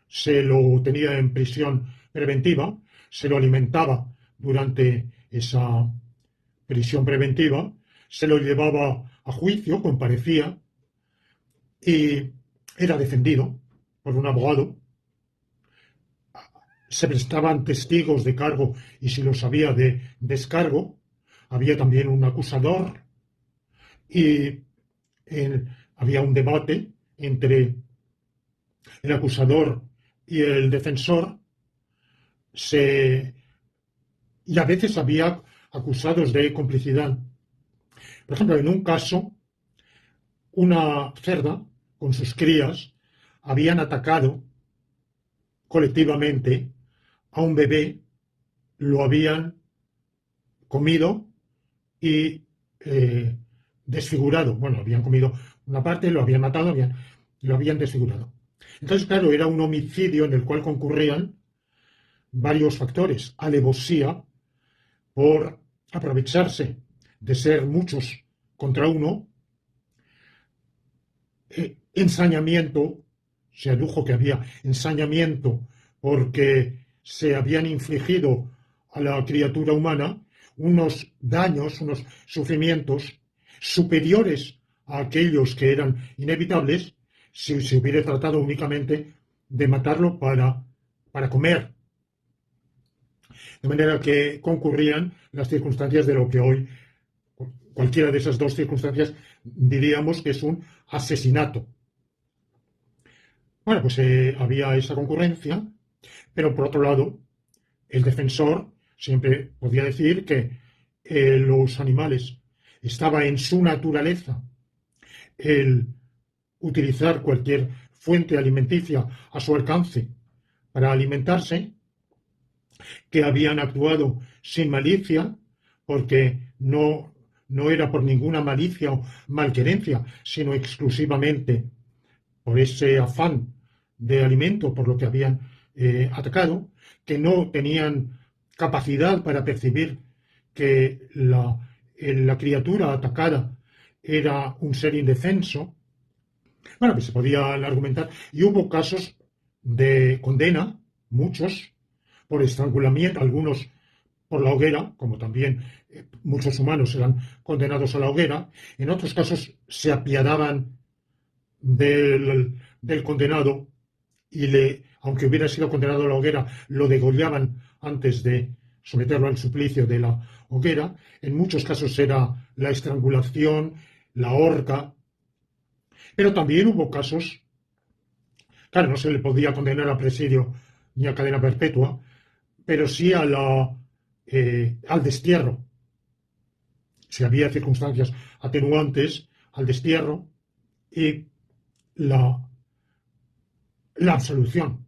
se lo tenía en prisión preventiva, se lo alimentaba durante esa prisión preventiva, se lo llevaba a juicio, comparecía y era defendido por un abogado. Se prestaban testigos de cargo y si los había de descargo, había también un acusador y había un debate entre el acusador y el defensor, y a veces había acusados de complicidad. Por ejemplo, en un caso, una cerda con sus crías habían atacado colectivamente a un bebé, lo habían comido y desfigurado. Bueno, habían comido una parte, lo habían matado, lo habían desfigurado. Entonces, claro, era un homicidio en el cual concurrían varios factores. Alevosía, por aprovecharse de ser muchos contra uno. Ensañamiento, se adujo que había ensañamiento porque se habían infligido a la criatura humana unos daños, unos sufrimientos superiores a aquellos que eran inevitables si se hubiera tratado únicamente de matarlo para comer. De manera que concurrían las circunstancias de lo que hoy, cualquiera de esas dos circunstancias, diríamos que es un asesinato. Bueno, pues había esa concurrencia, pero por otro lado, el defensor siempre podía decir que los animales estaba en su naturaleza el utilizar cualquier fuente alimenticia a su alcance para alimentarse, que habían actuado sin malicia, porque no era por ninguna malicia o malquerencia, sino exclusivamente por ese afán de alimento por lo que habían atacado, que no tenían capacidad para percibir que la criatura atacada era un ser indefenso. Bueno, que se podían argumentar. Y hubo casos de condena, muchos, por estrangulamiento, algunos por la hoguera, como también muchos humanos eran condenados a la hoguera. En otros casos se apiadaban del condenado y aunque hubiera sido condenado a la hoguera, lo degollaban antes de someterlo al suplicio de la hoguera. En muchos casos era la estrangulación, la horca, pero también hubo casos, claro, no se le podía condenar a presidio ni a cadena perpetua, pero sí al destierro. Si había circunstancias atenuantes, al destierro y la absolución.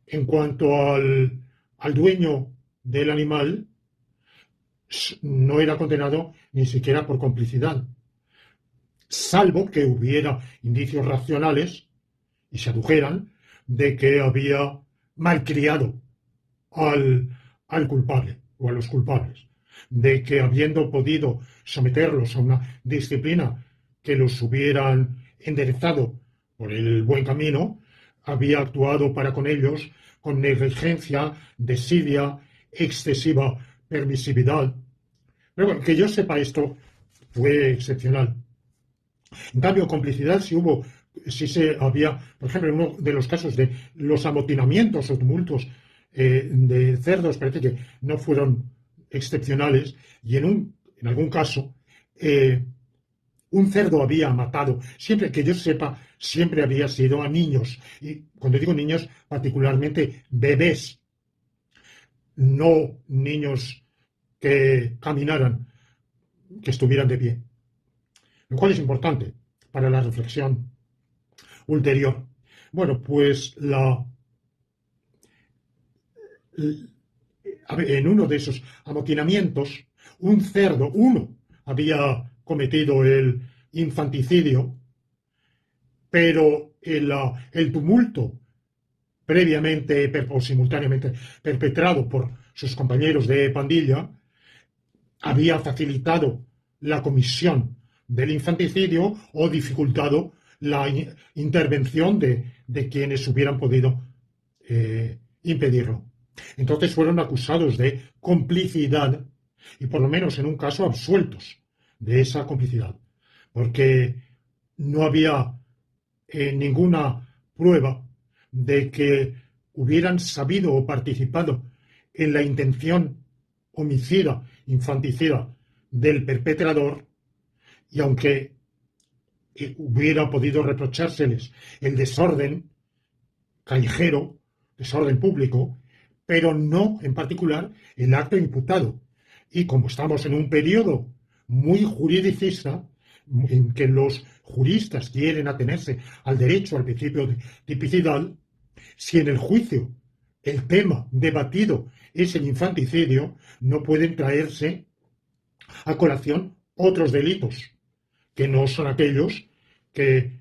En cuanto al dueño del animal, no era condenado ni siquiera por complicidad, salvo que hubiera indicios racionales y se adujeran de que había malcriado al culpable o a los culpables, de que habiendo podido someterlos a una disciplina que los hubieran enderezado por el buen camino, había actuado para con ellos con negligencia, desidia, excesiva permisividad. Pero bueno, que yo sepa, esto fue excepcional. En cambio, complicidad sí se había, por ejemplo, en uno de los casos de los amotinamientos o tumultos de cerdos, parece que no fueron excepcionales, y en algún caso un cerdo había matado, siempre que yo sepa, siempre había sido a niños, y cuando digo niños, particularmente bebés, no niños que caminaran, que estuvieran de pie, lo cual es importante para la reflexión ulterior. Bueno, pues en uno de esos amotinamientos, uno había cometido el infanticidio, pero el tumulto previamente o simultáneamente perpetrado por sus compañeros de pandilla había facilitado la comisión del infanticidio o dificultado la intervención de quienes hubieran podido impedirlo. Entonces fueron acusados de complicidad y por lo menos en un caso absueltos de esa complicidad, porque no había ninguna prueba de que hubieran sabido o participado en la intención homicida, infanticida del perpetrador, y aunque hubiera podido reprochárseles el desorden callejero, desorden público, pero no en particular el acto imputado. Y como estamos en un periodo muy juridicista, en que los juristas quieren atenerse al derecho, al principio de tipicidad, si en el juicio el tema debatido es el infanticidio, no pueden traerse a colación otros delitos, que no son aquellos que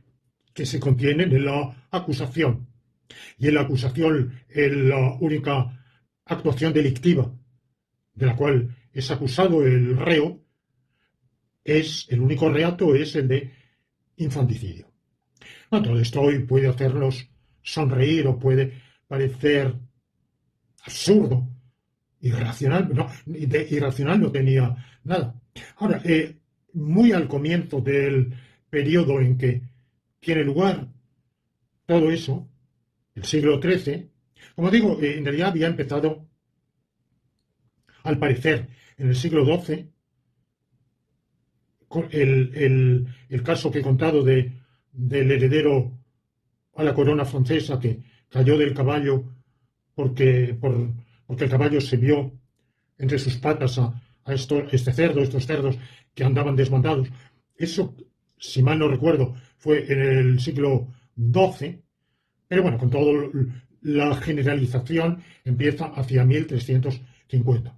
se contienen en la acusación. Y en la acusación, en la única actuación delictiva de la cual es acusado el reo, el único reato es el de infanticidio. No, todo esto hoy puede hacernos sonreír o puede parecer absurdo, irracional. No, de irracional no tenía nada. Ahora, muy al comienzo del periodo en que tiene lugar todo eso, el siglo XIII, como digo, en realidad había empezado Al parecer, en el siglo XII, el caso que he contado del heredero a la corona francesa que cayó del caballo porque el caballo se vio entre sus patas estos cerdos que andaban desbandados. Eso, si mal no recuerdo, fue en el siglo XII, pero bueno, con todo la generalización empieza hacia 1350.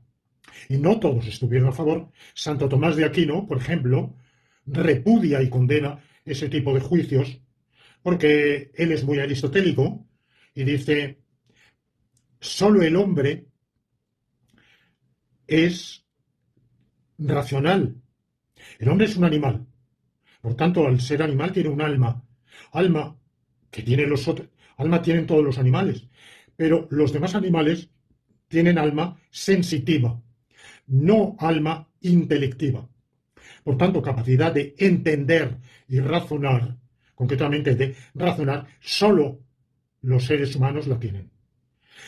Y no todos estuvieron a favor. Santo Tomás de Aquino, por ejemplo, repudia y condena ese tipo de juicios porque él es muy aristotélico y dice, solo el hombre es racional. El hombre es un animal. Por tanto, al ser animal tiene un alma. Alma que tienen los otros. Alma tienen todos los animales. Pero los demás animales tienen alma sensitiva, no alma intelectiva. Por tanto, capacidad de entender y razonar, concretamente de razonar, solo los seres humanos la tienen.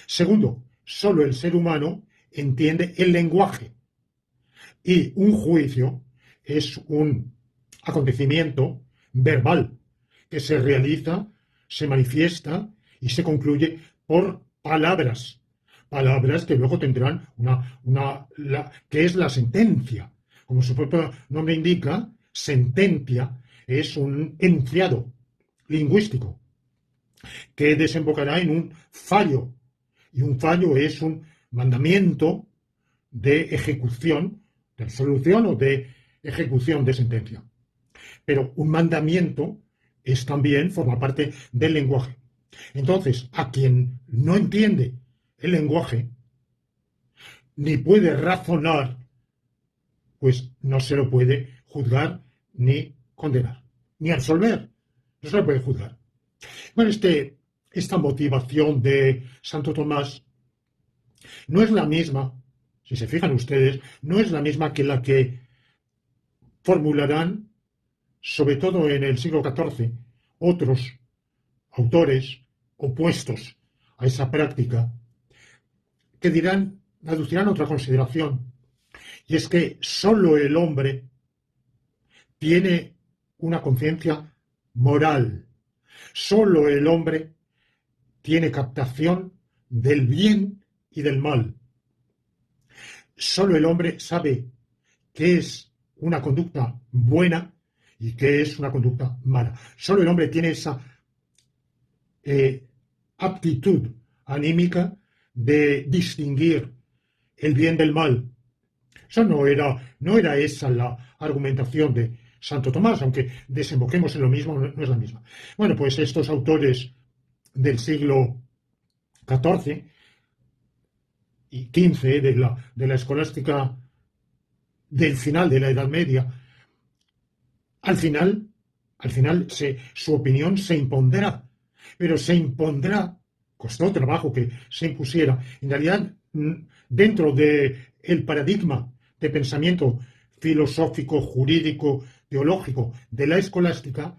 Segundo, solo el ser humano entiende el lenguaje. Y un juicio es un acontecimiento verbal que se realiza, se manifiesta y se concluye por palabras. Palabras que luego tendrán que es la sentencia. Como su propio nombre indica, sentencia es un enunciado lingüístico que desembocará en un fallo. Y un fallo es un mandamiento de ejecución, de resolución o de ejecución de sentencia. Pero un mandamiento es también, forma parte del lenguaje. Entonces, a quien no entiende el lenguaje, ni puede razonar, pues no se lo puede juzgar ni condenar, ni absolver. No se lo puede juzgar. Bueno, esta motivación de Santo Tomás no es la misma, si se fijan ustedes, no es la misma que la que formularán, sobre todo en el siglo XIV, otros autores opuestos a esa práctica, que aducirán otra consideración, y es que solo el hombre tiene una conciencia moral, solo el hombre tiene captación del bien y del mal. Solo el hombre sabe qué es una conducta buena y qué es una conducta mala. Solo el hombre tiene esa aptitud anímica de distinguir el bien del mal. Eso no era esa la argumentación de Santo Tomás, aunque desemboquemos en lo mismo, no es la misma. Bueno, pues estos autores del siglo XIV y XV de la escolástica del final de la Edad Media, al final su opinión se impondrá, pero se impondrá, costó trabajo que se impusiera, en realidad dentro del paradigma de pensamiento filosófico, jurídico, teológico de la escolástica,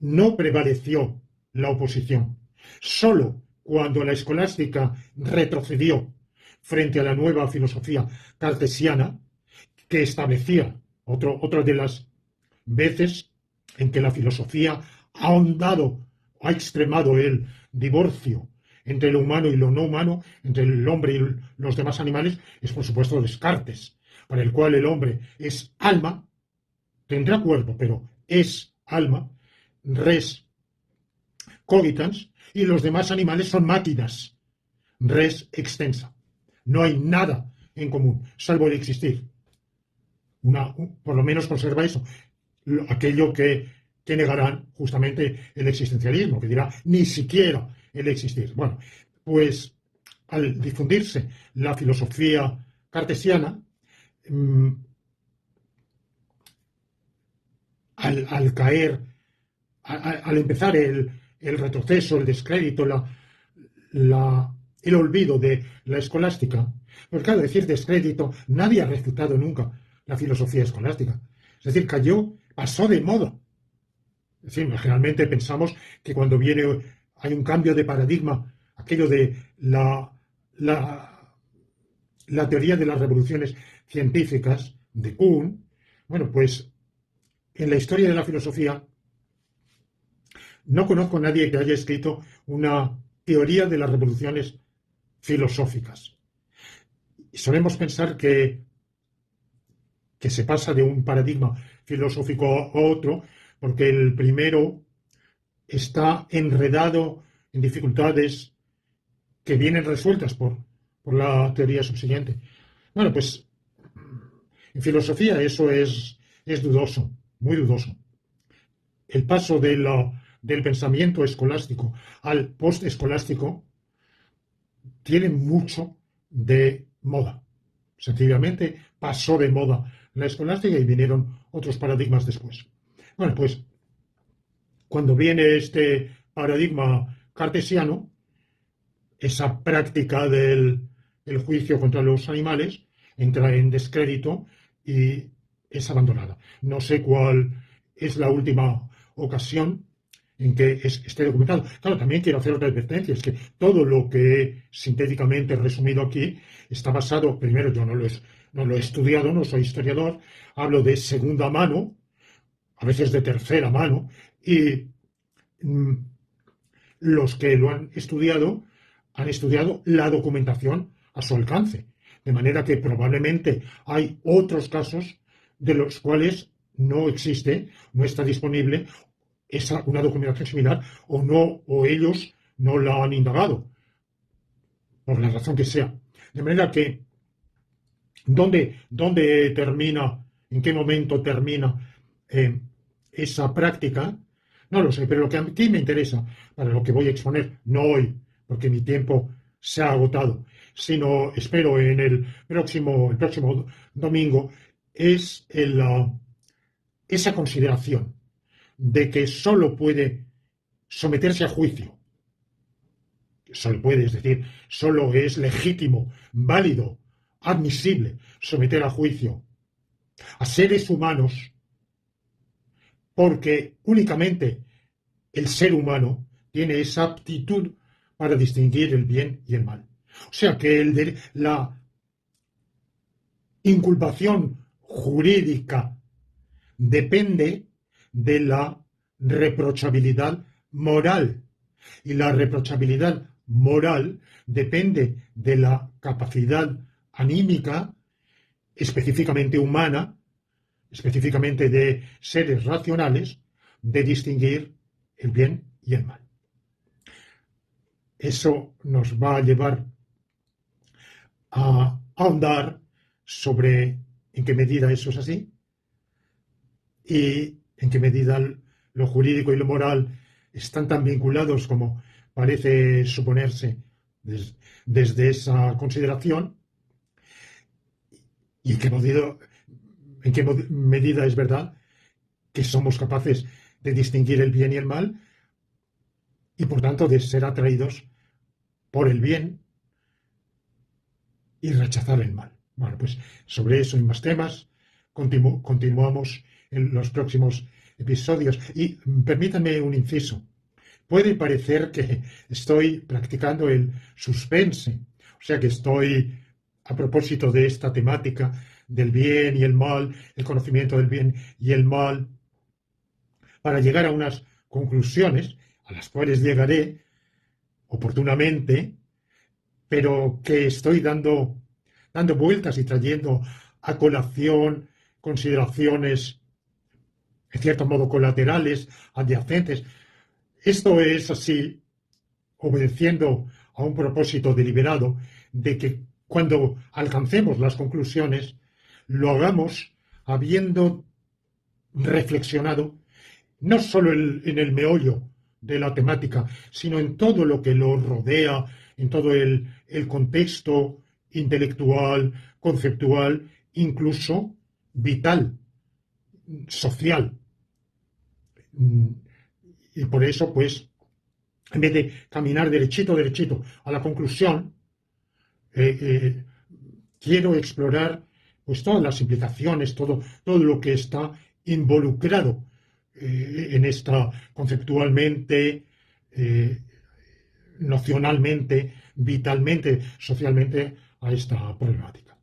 no prevaleció la oposición. Solo cuando la escolástica retrocedió frente a la nueva filosofía cartesiana, que establecía otra de las veces en que la filosofía ha ahondado, ha extremado el divorcio entre lo humano y lo no humano, entre el hombre y los demás animales, es por supuesto Descartes, para el cual el hombre es alma, tendrá cuerpo, pero es alma, res cogitans, y los demás animales son máquinas, res extensa. No hay nada en común, salvo el existir. Por lo menos conserva eso, aquello que negarán justamente el existencialismo, que dirá ni siquiera el existir. Bueno, pues al difundirse la filosofía cartesiana, al caer, al empezar el retroceso, el descrédito, el olvido de la escolástica, pues claro, decir descrédito, nadie ha refutado nunca la filosofía escolástica. Es decir, pasó de moda. Es decir, generalmente pensamos que cuando hay un cambio de paradigma, aquello de la teoría de las revoluciones científicas de Kuhn, bueno, pues en la historia de la filosofía no conozco a nadie que haya escrito una teoría de las revoluciones filosóficas. Y solemos pensar que se pasa de un paradigma filosófico a otro, porque el primero está enredado en dificultades que vienen resueltas por la teoría subsiguiente. Bueno, pues en filosofía eso es dudoso, muy dudoso. El paso del pensamiento escolástico al post-escolástico tiene mucho de moda. Sencillamente pasó de moda la escolástica y vinieron otros paradigmas después. Bueno, pues cuando viene este paradigma cartesiano, esa práctica del juicio contra los animales entra en descrédito y es abandonada. No sé cuál es la última ocasión en que esté documentado. Claro, también quiero hacer otra advertencia, es que todo lo que he sintéticamente resumido aquí está basado, primero, yo no lo he estudiado, no soy historiador, hablo de segunda mano, a veces de tercera mano, y los que lo han estudiado la documentación a su alcance. De manera que probablemente hay otros casos de los cuales no existe, no está disponible una documentación similar o no, o ellos no la han indagado, por la razón que sea. De manera que, ¿dónde termina, en qué momento termina esa práctica? No lo sé, pero lo que aquí me interesa, para lo que voy a exponer, no hoy, porque mi tiempo se ha agotado, sino espero en el próximo domingo, es esa consideración de que solo puede someterse a juicio, solo puede, es decir, solo es legítimo, válido, admisible someter a juicio a seres humanos porque únicamente el ser humano tiene esa aptitud para distinguir el bien y el mal. O sea que la inculpación jurídica depende de la reprochabilidad moral. Y la reprochabilidad moral depende de la capacidad anímica, específicamente humana, específicamente de seres racionales, de distinguir el bien y el mal. Eso nos va a llevar a ahondar sobre en qué medida eso es así y en qué medida lo jurídico y lo moral están tan vinculados como parece suponerse desde esa consideración y en qué medida es verdad que somos capaces de distinguir el bien y el mal y por tanto de ser atraídos por el bien y rechazar el mal. Bueno, pues sobre eso y más temas continuamos en los próximos episodios. Y permítanme un inciso. Puede parecer que estoy practicando el suspense, o sea que estoy, a propósito de esta temática del bien y el mal, el conocimiento del bien y el mal, para llegar a unas conclusiones a las cuales llegaré oportunamente, pero que estoy dando vueltas y trayendo a colación consideraciones, en cierto modo, colaterales, adyacentes. Esto es así, obedeciendo a un propósito deliberado de que cuando alcancemos las conclusiones, lo hagamos habiendo reflexionado no solo en el meollo de la temática, sino en todo lo que lo rodea, en todo el contexto intelectual, conceptual, incluso vital, social. Y por eso, pues, en vez de caminar derechito a la conclusión, quiero explorar pues todas las implicaciones, todo lo que está involucrado en esta conceptualmente, nocionalmente, vitalmente, socialmente a esta problemática.